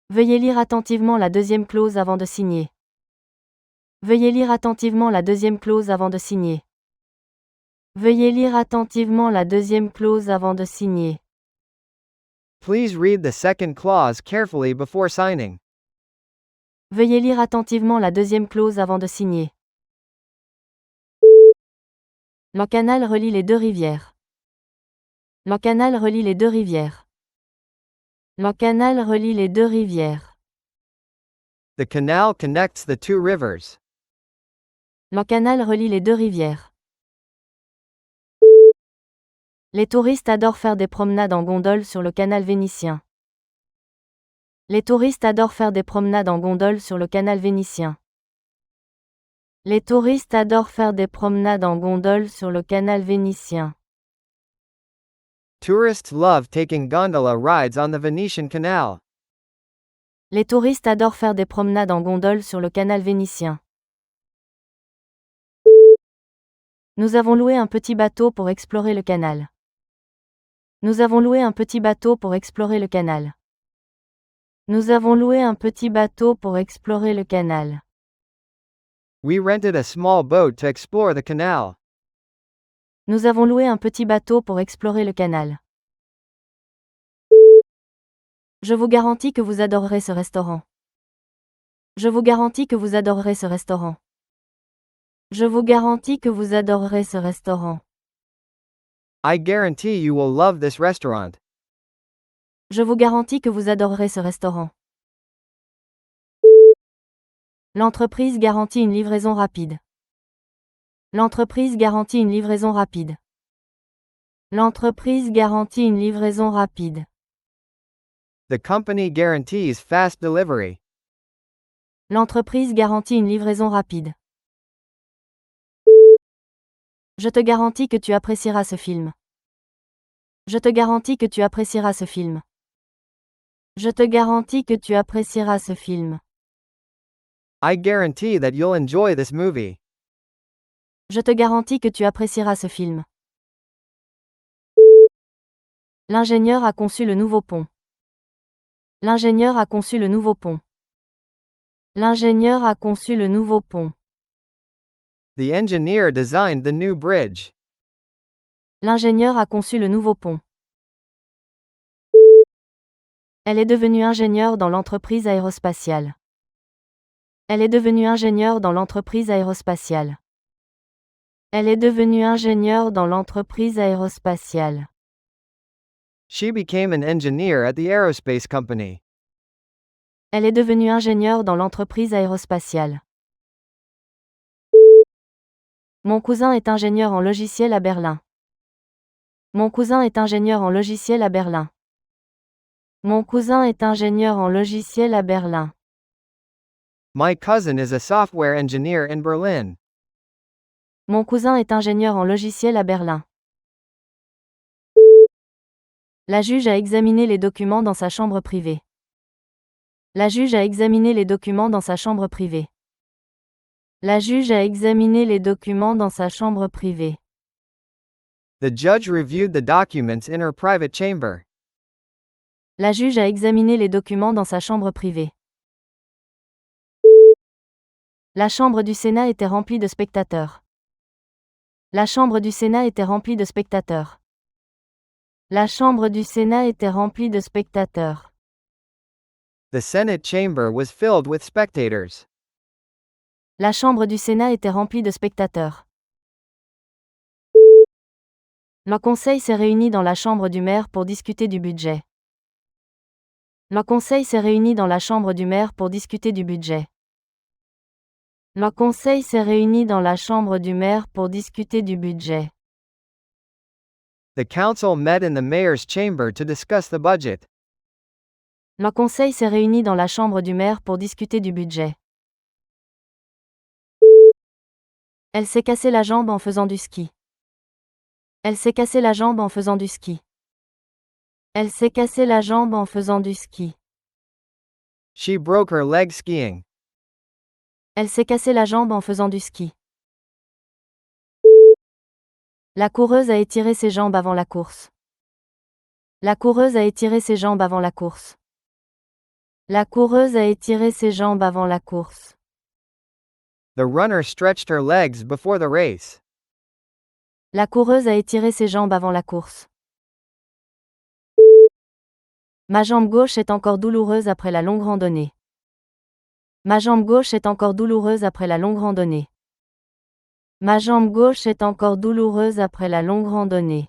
Veuillez lire attentivement la deuxième clause avant de signer. Veuillez lire attentivement la deuxième clause avant de signer. Veuillez lire attentivement la deuxième clause avant de signer. Please read the second clause carefully before signing. Veuillez lire attentivement la deuxième clause avant de signer. Le canal relie les deux rivières. Le canal relie les deux rivières. Le canal relie les deux rivières. The canal connects the two rivers. Le canal relie les deux rivières. Les touristes adorent faire des promenades en gondole sur le canal vénitien. Les touristes adorent faire des promenades en gondole sur le canal vénitien. Les touristes adorent faire des promenades en gondole sur le canal vénitien. Tourists love taking gondola rides on the Venetian Canal. Les touristes adorent faire des promenades en gondole sur le canal vénitien. Nous avons loué un petit bateau pour explorer le canal. Nous avons loué un petit bateau pour explorer le canal. Nous avons loué un petit bateau pour explorer le canal. We rented a small boat to explore the canal. Nous avons loué un petit bateau pour explorer le canal. Je vous garantis que vous adorerez ce restaurant. Je vous garantis que vous adorerez ce restaurant. Je vous garantis que vous adorerez ce restaurant. I guarantee you will love this restaurant. Je vous garantis que vous adorerez ce restaurant. L'entreprise garantit une livraison rapide. L'entreprise garantit une livraison rapide. L'entreprise garantit une livraison rapide. The company guarantees fast delivery. L'entreprise garantit une livraison rapide. Je te garantis que tu apprécieras ce film. Je te garantis que tu apprécieras ce film. Je te garantis que tu apprécieras ce film. I guarantee that you'll enjoy this movie. Je te garantis que tu apprécieras ce film. L'ingénieur a conçu le nouveau pont. L'ingénieur a conçu le nouveau pont. L'ingénieur a conçu le nouveau pont. The engineer designed the new bridge. L'ingénieur a conçu le nouveau pont. Elle est devenue ingénieure dans l'entreprise aérospatiale. Elle est devenue ingénieure dans l'entreprise aérospatiale. Elle est devenue ingénieure dans l'entreprise aérospatiale. She became an engineer at the aerospace company. Elle est devenue ingénieure dans l'entreprise aérospatiale. Mon cousin est ingénieur en logiciel à Berlin. Mon cousin est ingénieur en logiciel à Berlin. Mon cousin est ingénieur en logiciel à Berlin. My cousin is a software engineer in Berlin. Mon cousin est ingénieur en logiciel à Berlin. La juge a examiné les documents dans sa chambre privée. La juge a examiné les documents dans sa chambre privée. La juge a examiné les documents dans sa chambre privée. The judge reviewed the documents in her private chamber. La juge a examiné les documents dans sa chambre privée. La chambre du Sénat était remplie de spectateurs. La chambre du Sénat était remplie de spectateurs. La chambre du Sénat était remplie de spectateurs. The Senate chamber was filled with spectators. La chambre du Sénat était remplie de spectateurs. Le conseil s'est réuni dans la chambre du maire pour discuter du budget. Le conseil s'est réuni dans la chambre du maire pour discuter du budget. Le conseil s'est réuni dans la chambre du maire pour discuter du budget. The council met in the mayor's chamber to discuss the budget. Le conseil s'est réuni dans la chambre du maire pour discuter du budget. Elle s'est cassé la jambe en faisant du ski. Elle s'est cassé la jambe en faisant du ski. Elle s'est cassé la jambe en faisant du ski. She broke her leg skiing. Elle s'est cassé la jambe en faisant du ski. La coureuse a étiré ses jambes avant la course. La coureuse a étiré ses jambes avant la course. La coureuse a étiré ses jambes avant la course. The runner stretched her legs before the race. La coureuse a étiré ses jambes avant la course. Ma jambe gauche est encore douloureuse après la longue randonnée. Ma jambe gauche est encore douloureuse après la longue randonnée. Ma jambe gauche est encore douloureuse après la longue randonnée.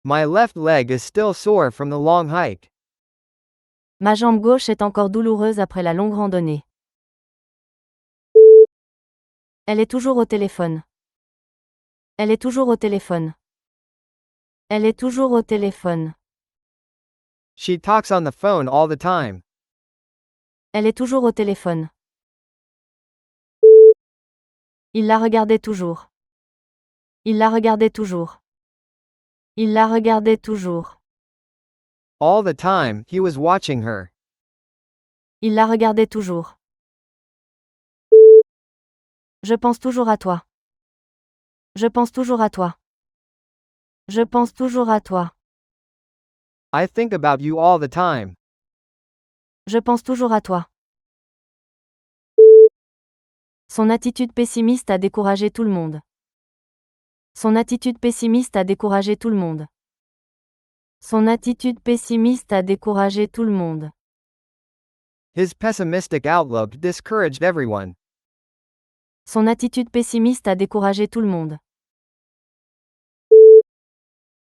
My left leg is still sore from the long hike. Ma jambe gauche est encore douloureuse après la longue randonnée. Elle est toujours au téléphone. Elle est toujours au téléphone. Elle est toujours au téléphone. She talks on the phone all the time. Elle est toujours au téléphone. Il la regardait toujours. Il la regardait toujours. Il la regardait toujours. All the time, he was watching her. Il la regardait toujours. Je pense toujours à toi. Je pense toujours à toi. Je pense toujours à toi. I think about you all the time. Je pense toujours à toi. Son attitude pessimiste a découragé tout le monde. Son attitude pessimiste a découragé tout le monde. Son attitude pessimiste a découragé tout le monde. His pessimistic outlook discouraged everyone. Son attitude pessimiste a découragé tout le monde.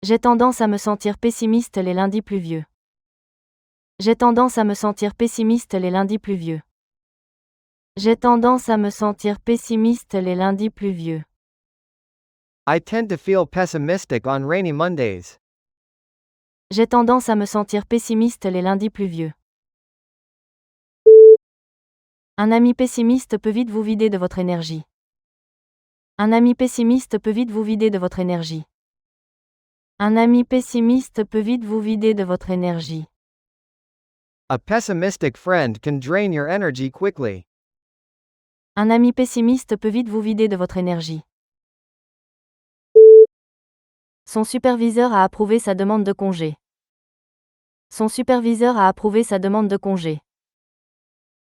J'ai tendance à me sentir pessimiste les lundis pluvieux. J'ai tendance à me sentir pessimiste les lundis pluvieux. J'ai tendance à me sentir pessimiste les lundis pluvieux. I tend to feel pessimistic on rainy Mondays. J'ai tendance à me sentir pessimiste les lundis pluvieux. Un ami pessimiste peut vite vous vider de votre énergie. Un ami pessimiste peut vite vous vider de votre énergie. Un ami pessimiste peut vite vous vider de votre énergie. A pessimistic friend can drain your energy quickly. Un ami pessimiste peut vite vous vider de votre énergie. Son superviseur a approuvé sa demande de congé. Son superviseur a approuvé sa demande de congé.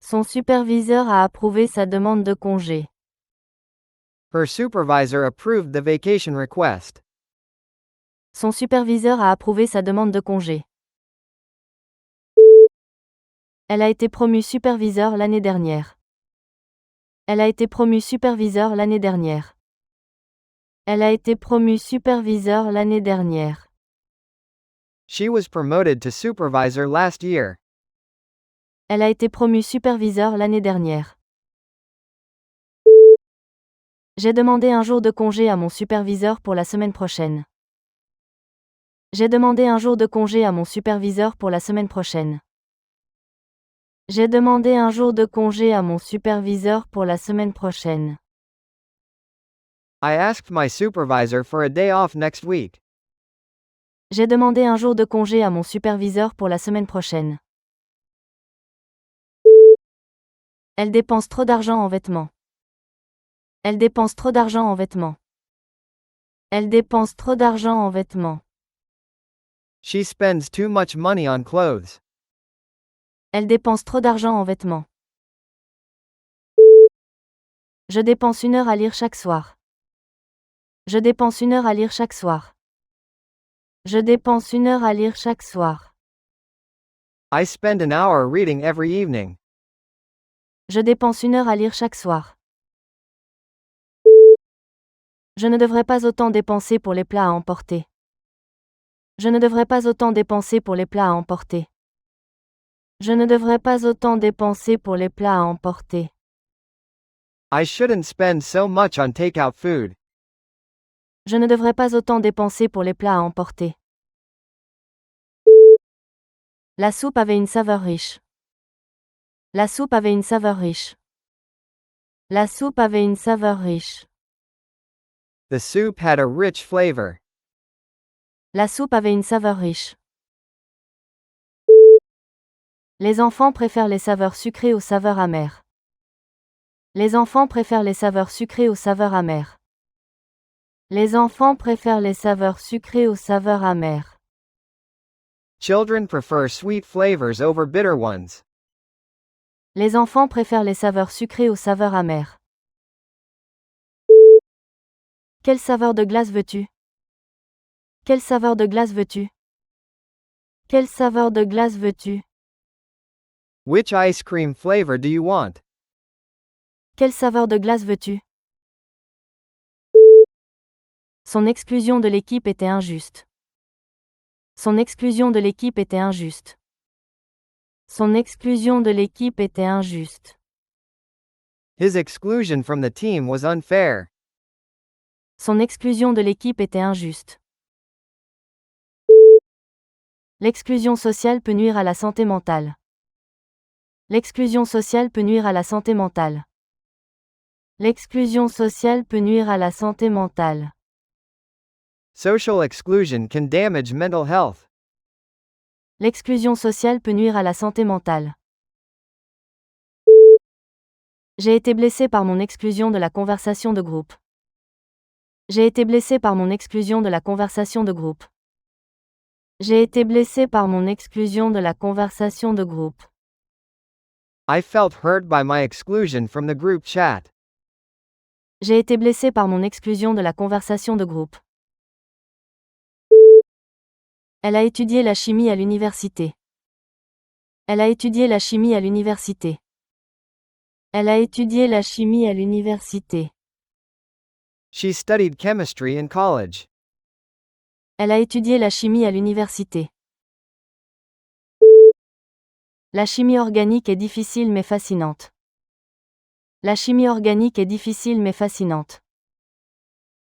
Son superviseur a approuvé sa demande de congé. Her supervisor approved the vacation request. Son superviseur a approuvé sa demande de congé. Elle a été promue superviseur l'année dernière. Elle a été promue superviseur l'année dernière. Elle a été promue superviseur l'année dernière. She was promoted to supervisor last year. Elle a été promue superviseur l'année dernière. J'ai demandé un jour de congé à mon superviseur pour la semaine prochaine. J'ai demandé un jour de congé à mon superviseur pour la semaine prochaine. J'ai demandé un jour de congé à mon superviseur pour la semaine prochaine. I asked my supervisor for a day off next week. J'ai demandé un jour de congé à mon superviseur pour la semaine prochaine. Elle dépense trop d'argent en vêtements. Elle dépense trop d'argent en vêtements. Elle dépense trop d'argent en vêtements. She spends too much money on clothes. Elle dépense trop d'argent en vêtements. Je dépense 1 heure à lire chaque soir. Je dépense 1 heure à lire chaque soir. Je dépense 1 heure à lire chaque soir. I spend an hour reading every evening. Je dépense 1 heure à lire chaque soir. Je ne devrais pas autant dépenser pour les plats à emporter. Je ne devrais pas autant dépenser pour les plats à emporter. Je ne devrais pas autant dépenser pour les plats à emporter. I shouldn't spend so much on takeout food. Je ne devrais pas autant dépenser pour les plats à emporter. La soupe avait une saveur riche. La soupe avait une saveur riche. La soupe avait une saveur riche. The soup had a rich flavor. La soupe avait une saveur riche. Les enfants préfèrent les saveurs sucrées aux saveurs amères. Les enfants préfèrent les saveurs sucrées aux saveurs amères. Les enfants préfèrent les saveurs sucrées aux saveurs amères. Children prefer sweet flavors over bitter ones. Les enfants préfèrent les saveurs sucrées aux saveurs amères. Quelle saveur de glace veux-tu? Quelle saveur de glace veux-tu? Quelle saveur de glace veux-tu? Which ice cream flavor do you want? Quelle saveur de glace veux-tu? Son exclusion de l'équipe était injuste. Son exclusion de l'équipe était injuste. Son exclusion de l'équipe était injuste. His exclusion from the team was unfair. Son exclusion de l'équipe était injuste. L'exclusion sociale peut nuire à la santé mentale. L'exclusion sociale peut nuire à la santé mentale. L'exclusion sociale peut nuire à la santé mentale. Social exclusion can damage mental health. L'exclusion sociale peut nuire à la santé mentale. J'ai été blessé par mon exclusion de la conversation de groupe. J'ai été blessé par mon exclusion de la conversation de groupe. J'ai été blessé par mon exclusion de la conversation de groupe. I felt hurt by my exclusion from the group chat. J'ai été blessé par mon exclusion de la conversation de groupe. Elle a étudié la chimie à l'université. Elle a étudié la chimie à l'université. Elle a étudié la chimie à l'université. She studied chemistry in college. Elle a étudié la chimie à l'université. La chimie organique est difficile mais fascinante. La chimie organique est difficile mais fascinante.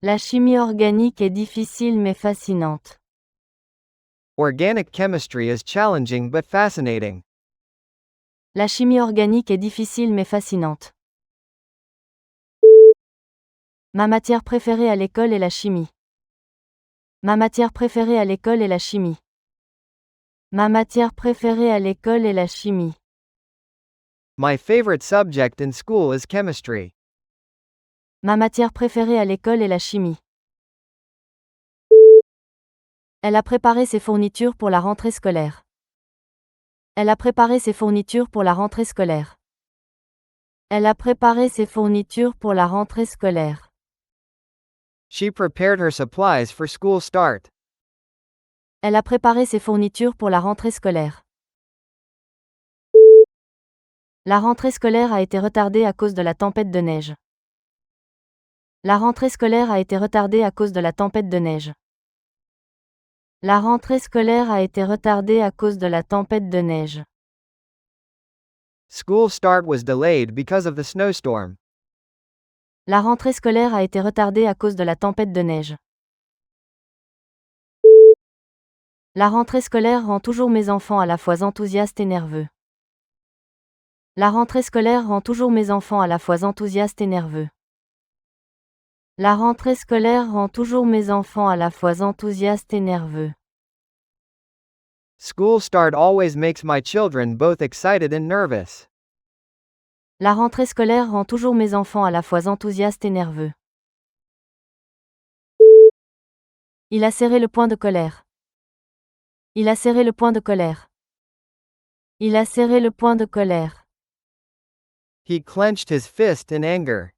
La chimie organique est difficile mais fascinante. Organic chemistry is challenging but fascinating. La chimie organique est difficile mais fascinante. Ma matière préférée à l'école est la chimie. Ma matière préférée à l'école est la chimie. Ma matière préférée à l'école est la chimie. My favorite subject in school is chemistry. Ma matière préférée à l'école est la chimie. Elle a préparé ses fournitures pour la rentrée scolaire. Elle a préparé ses fournitures pour la rentrée scolaire. Elle a préparé ses fournitures pour la rentrée scolaire. She prepared her supplies for school start. Elle a préparé ses fournitures pour la rentrée scolaire. La rentrée scolaire a été retardée à cause de la tempête de neige. La rentrée scolaire a été retardée à cause de la tempête de neige. La rentrée scolaire a été retardée à cause de la tempête de neige. School start was delayed because of the snowstorm. La rentrée scolaire a été retardée à cause de la tempête de neige. La rentrée scolaire rend toujours mes enfants à la fois enthousiastes et nerveux. La rentrée scolaire rend toujours mes enfants à la fois enthousiastes et nerveux. La rentrée scolaire rend toujours mes enfants à la fois enthousiastes et nerveux. School start always makes my children both excited and nervous. La rentrée scolaire rend toujours mes enfants à la fois enthousiastes et nerveux. Il a serré le poing de colère. Il a serré le poing de colère. Il a serré le poing de colère. He clenched his fist in anger.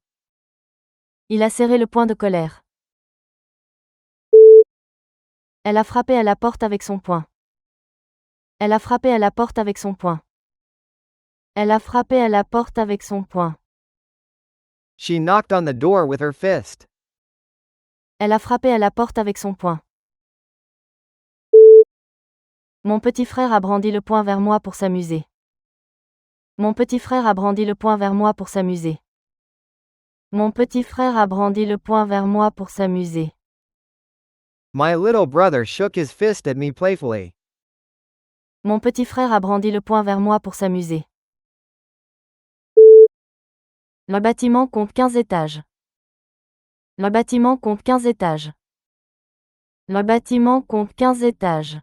Il a serré le poing de colère. Elle a frappé à la porte avec son poing. Elle a frappé à la porte avec son poing. Elle a frappé à la porte avec son poing. She knocked on the door with her fist. Elle a frappé à la porte avec son poing. Mon petit frère a brandi le poing vers moi pour s'amuser. Mon petit frère a brandi le poing vers moi pour s'amuser. Mon petit frère a brandi le poing vers moi pour s'amuser. My little brother shook his fist at me playfully. Mon petit frère a brandi le poing vers moi pour s'amuser. Le bâtiment compte 15 étages. Le bâtiment compte 15 étages. Le bâtiment compte 15 étages.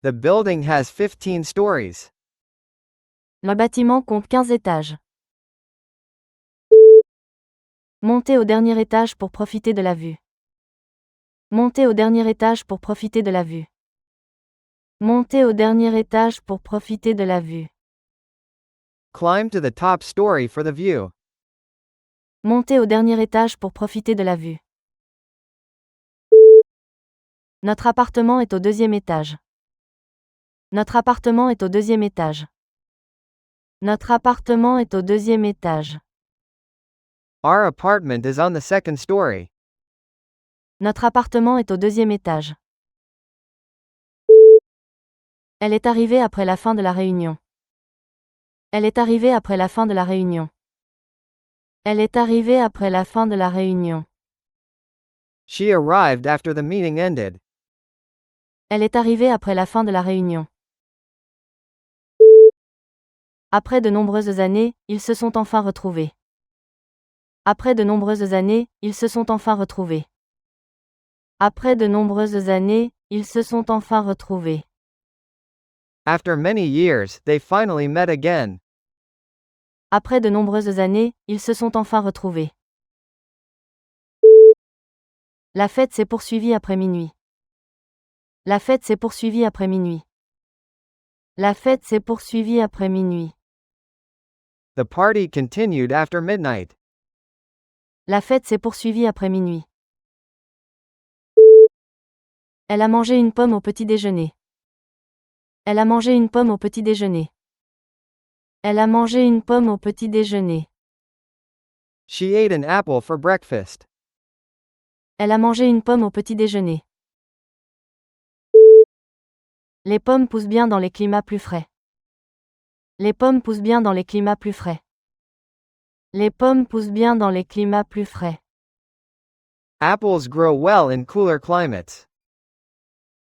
The building has 15 stories. Le bâtiment compte 15 étages. Monter au dernier étage pour profiter de la vue. Monter au dernier étage pour profiter de la vue. Monter au dernier étage pour profiter de la vue. Climb to the top story for the view. Monter au dernier étage pour profiter de la vue. Notre appartement est au deuxième étage. Notre appartement est au deuxième étage. Notre appartement est au deuxième étage. Our apartment is on the second story. Notre appartement est au deuxième étage. Elle est arrivée après la fin de la réunion. Elle est arrivée après la fin de la réunion. Elle est arrivée après la fin de la réunion. She arrived after the meeting ended. Elle est arrivée après la fin de la réunion. Après de nombreuses années, ils se sont enfin retrouvés. Après de nombreuses années, ils se sont enfin retrouvés. Après de nombreuses années, ils se sont enfin retrouvés. After many years, they finally met again. Après de nombreuses années, ils se sont enfin retrouvés. La fête s'est poursuivie après minuit. La fête s'est poursuivie après minuit. La fête s'est poursuivie après minuit. The party continued after midnight. La fête s'est poursuivie après minuit. Elle a mangé une pomme au petit déjeuner. Elle a mangé une pomme au petit déjeuner. Elle a mangé une pomme au petit déjeuner. She ate an apple for breakfast. Elle a mangé une pomme au petit déjeuner. Les pommes poussent bien dans les climats plus frais. Les pommes poussent bien dans les climats plus frais. Les pommes poussent bien dans les climats plus frais. Apples grow well in cooler climates.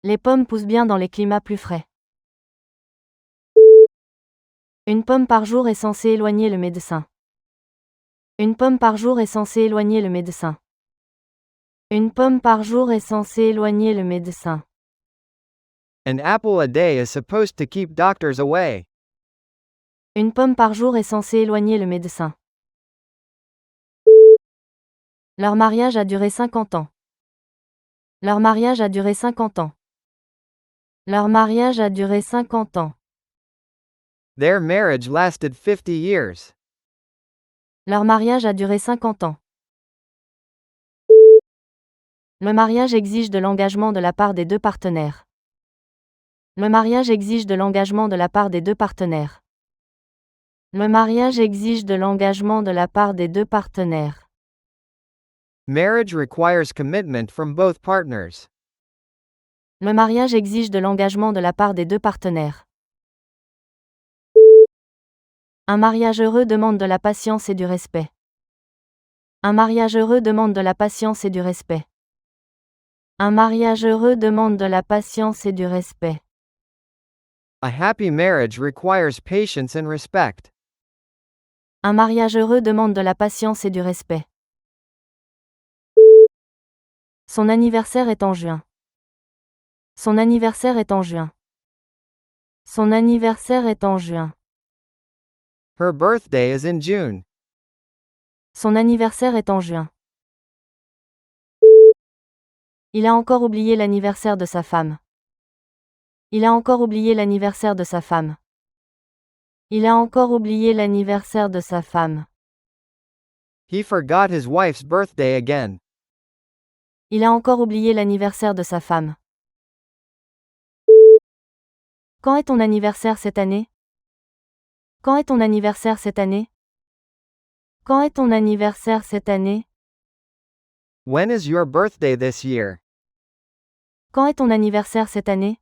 Les pommes poussent bien dans les climats plus frais. Une pomme par jour est censée éloigner le médecin. Une pomme par jour est censée éloigner le médecin. Une pomme par jour est censée éloigner le médecin. An apple a day is supposed to keep doctors away. Une pomme par jour est censée éloigner le médecin. Leur mariage a duré 50 ans. Leur mariage a duré 50 ans. Leur mariage a duré 50 ans. Their marriage lasted 50 years. Leur mariage a duré 50 ans. Le mariage exige de l'engagement de la part des deux partenaires. Le mariage exige de l'engagement de la part des deux partenaires. Le mariage exige de l'engagement de la part des deux partenaires. Marriage requires commitment from both partners. Le mariage exige de l'engagement de la part des deux partenaires. Un mariage heureux demande de la patience et du respect. Un mariage heureux demande de la patience et du respect. Un mariage heureux demande de la patience et du respect. A happy marriage requires patience and respect. Un mariage heureux demande de la patience et du respect. Son anniversaire est en juin. Son anniversaire est en juin. Son anniversaire est en juin. Her birthday is in June. Son anniversaire est en juin. Il a encore oublié l'anniversaire de sa femme. Il a encore oublié l'anniversaire de sa femme. Il a encore oublié l'anniversaire de sa femme. He forgot his wife's birthday again. Il a encore oublié l'anniversaire de sa femme. Quand est ton anniversaire cette année? Quand est ton anniversaire cette année? Quand est ton anniversaire cette année? When is your birthday this year? Quand est ton anniversaire cette année?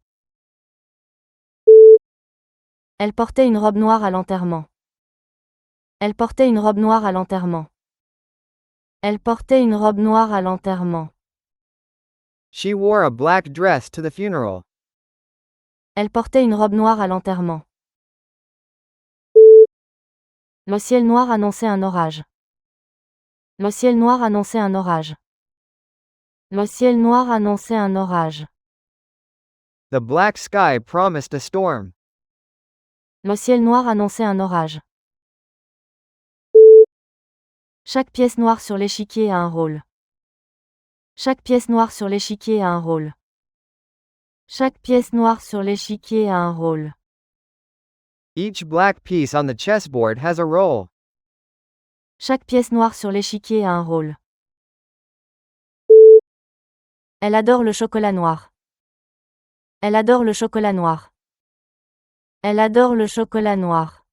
Elle portait une robe noire à l'enterrement. Elle portait une robe noire à l'enterrement. Elle portait une robe noire à l'enterrement. She wore a black dress to the funeral. Elle portait une robe noire à l'enterrement. Le ciel noir annonçait un orage. Le ciel noir annonçait un orage. Le ciel noir annonçait un orage. The black sky promised a storm. Le ciel noir annonçait un orage. Chaque pièce noire sur l'échiquier a un rôle. Chaque pièce noire sur l'échiquier a un rôle. Chaque pièce noire sur l'échiquier a un rôle. Each black piece on the chessboard has a role. Chaque pièce noire sur l'échiquier a un rôle. Elle adore le chocolat noir. Elle adore le chocolat noir. Elle adore le chocolat noir.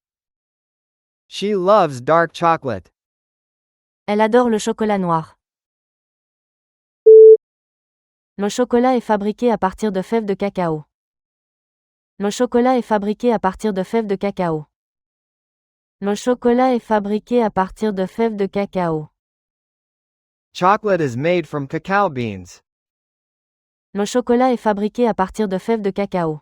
She loves dark chocolate. Elle adore le chocolat noir. Le chocolat est fabriqué à partir de fèves de cacao. Le chocolat est fabriqué à partir de fèves de cacao. Le chocolat est fabriqué à partir de fèves de cacao. Chocolate is made from cacao beans. Le chocolat est fabriqué à partir de fèves de cacao.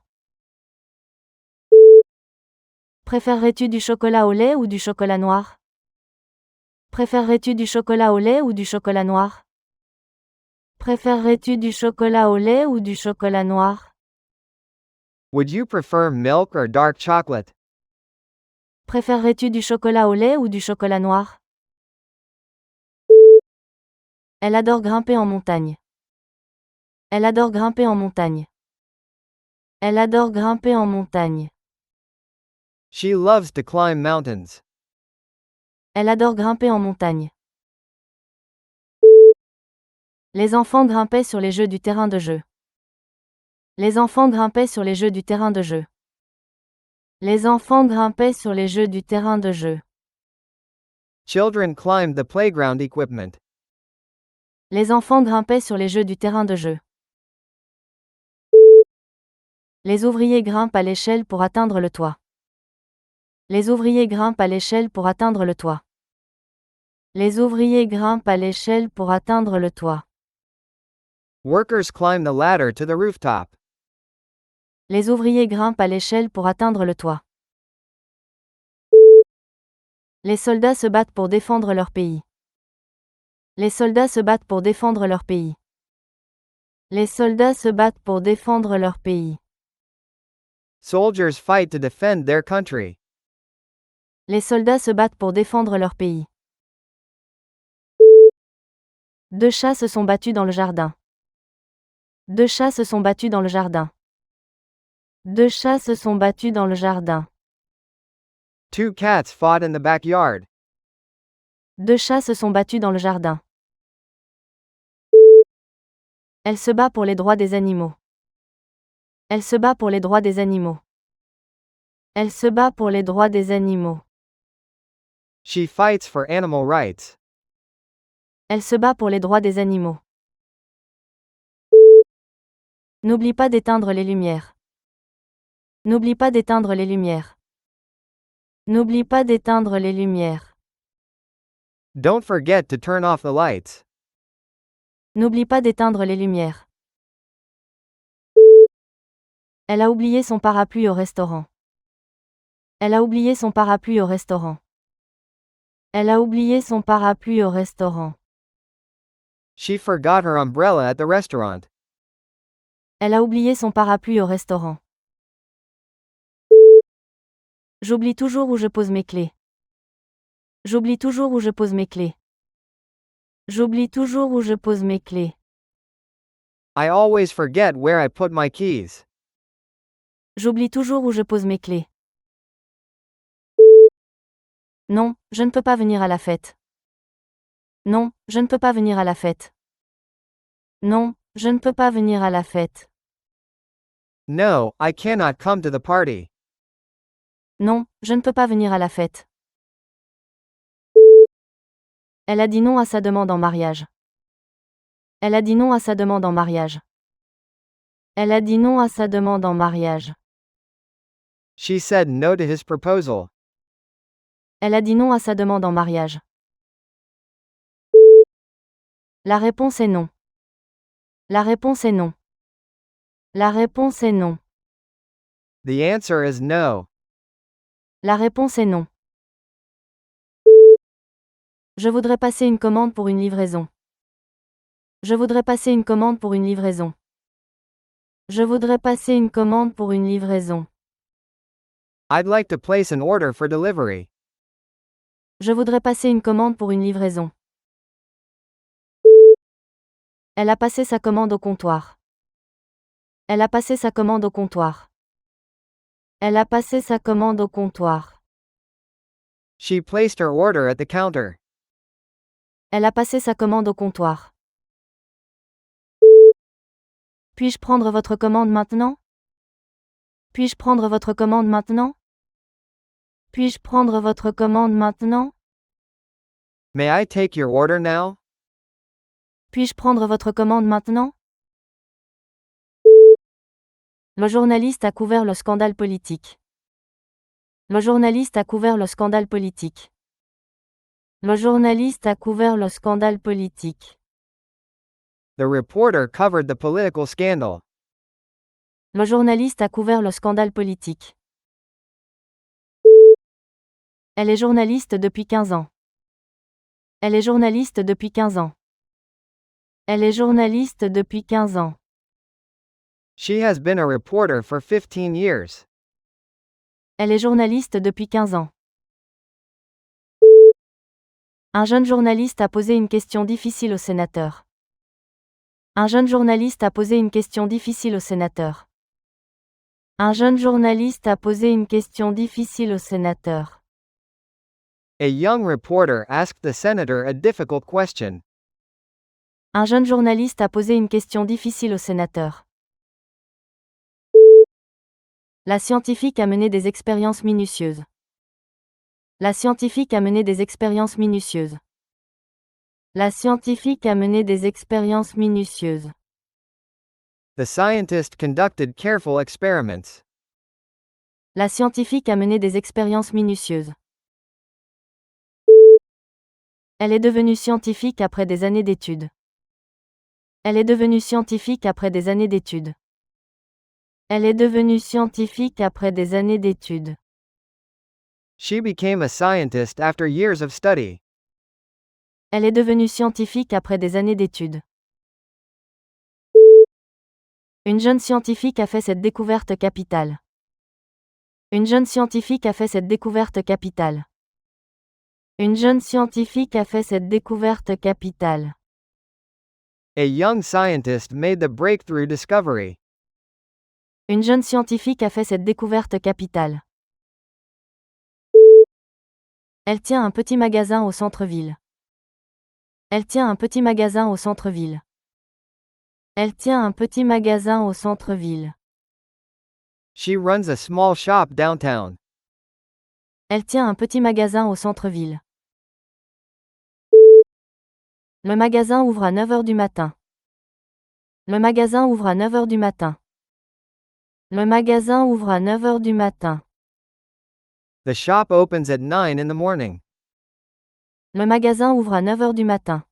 Préférerais-tu du chocolat au lait ou du chocolat noir? Préférerais-tu du chocolat au lait ou du chocolat noir? Préférerais-tu du chocolat au lait ou du chocolat noir? Would you prefer milk or dark chocolate? Préférerais-tu du chocolat au lait ou du chocolat noir? Elle adore grimper en montagne. Elle adore grimper en montagne. Elle adore grimper en montagne. She loves to climb mountains. Elle adore grimper en montagne. Les enfants grimpaient sur les jeux du terrain de jeu. Les enfants grimpaient sur les jeux du terrain de jeu. Les enfants grimpaient sur les jeux du terrain de jeu. Children climbed the playground equipment. Les enfants grimpaient sur les jeux du terrain de jeu. Les ouvriers grimpent à l'échelle pour atteindre le toit. Les ouvriers grimpent à l'échelle pour atteindre le toit. Les ouvriers grimpent à l'échelle pour atteindre le toit. Workers climb the ladder to the rooftop. Les ouvriers grimpent à l'échelle pour atteindre le toit. Les soldats se battent pour défendre leur pays. Les soldats se battent pour défendre leur pays. Les soldats se battent pour défendre leur pays. Soldiers fight to defend their country. Les soldats se battent pour défendre leur pays. Deux chats se sont battus dans le jardin. Deux chats se sont battus dans le jardin. Deux chats se sont battus dans le jardin. Two cats fought in the backyard. Deux chats se sont battus dans le jardin. Elle se bat pour les droits des animaux. Elle se bat pour les droits des animaux. Elle se bat pour les droits des animaux. She fights for animal rights. Elle se bat pour les droits des animaux. N'oublie pas d'éteindre les lumières. N'oublie pas d'éteindre les lumières. N'oublie pas d'éteindre les lumières. Don't forget to turn off the lights. N'oublie pas d'éteindre les lumières. Elle a oublié son parapluie au restaurant. Elle a oublié son parapluie au restaurant. Elle a oublié son parapluie au restaurant. She forgot her umbrella at the restaurant. Elle a oublié son parapluie au restaurant. J'oublie toujours où je pose mes clés. J'oublie toujours où je pose mes clés. J'oublie toujours où je pose mes clés. I always forget where I put my keys. J'oublie toujours où je pose mes clés. Non, je ne peux pas venir à la fête. Non, je ne peux pas venir à la fête. Non, je ne peux pas venir à la fête. No, I cannot come to the party. Non, je ne peux pas venir à la fête. Elle a dit non à sa demande en mariage. Elle a dit non à sa demande en mariage. Elle a dit non à sa demande en mariage. She said no to his proposal. Elle a dit non à sa demande en mariage. La réponse est non. La réponse est non. La réponse est non. The answer is no. La réponse est non. Je voudrais passer une commande pour une livraison. Je voudrais passer une commande pour une livraison. Je voudrais passer une commande pour une livraison. I'd like to place an order for delivery. Je voudrais passer une commande pour une livraison. Elle a passé sa commande au comptoir. Elle a passé sa commande au comptoir. Elle a passé sa commande au comptoir. She placed her order at the counter. Elle a passé sa commande au comptoir. Puis-je prendre votre commande maintenant? Puis-je prendre votre commande maintenant? Puis-je prendre votre commande maintenant? May I take your order now? Puis-je prendre votre commande maintenant? Le journaliste a couvert le scandale politique. Le journaliste a couvert le scandale politique. Le journaliste a couvert le scandale politique. The reporter covered the political scandal. Le journaliste a couvert le scandale politique. Elle est journaliste depuis 15 ans. Elle est journaliste depuis 15 ans. Elle est journaliste depuis 15 ans. She has been a reporter for 15 years. Elle est journaliste depuis 15 ans. Un jeune journaliste a posé une question difficile au sénateur. Un jeune journaliste a posé une question difficile au sénateur. Un jeune journaliste a posé une question difficile au sénateur. A young reporter asked the senator a difficult question. Un jeune journaliste a posé une question difficile au sénateur. La scientifique a mené des expériences minutieuses. La scientifique a mené des expériences minutieuses. La scientifique a mené des expériences minutieuses. The scientist conducted careful experiments. La scientifique a mené des expériences minutieuses. Elle est devenue scientifique après des années d'études. Elle est devenue scientifique après des années d'études. Elle est devenue scientifique après des années d'études. She became a scientist after years of study. Elle est devenue scientifique après des années d'études. Une jeune scientifique a fait cette découverte capitale. Une jeune scientifique a fait cette découverte capitale. Une jeune scientifique a fait cette découverte capitale. A young scientist made the breakthrough discovery. Une jeune scientifique a fait cette découverte capitale. Elle tient un petit magasin au centre-ville. Elle tient un petit magasin au centre-ville. Elle tient un petit magasin au centre-ville. She runs a small shop downtown. Elle tient un petit magasin au centre-ville. Le magasin ouvre à 9 h du matin. Le magasin ouvre à 9 h du matin. Le magasin ouvre à 9 h du matin. The shop opens at 9 in the morning. Le magasin ouvre à 9 h du matin.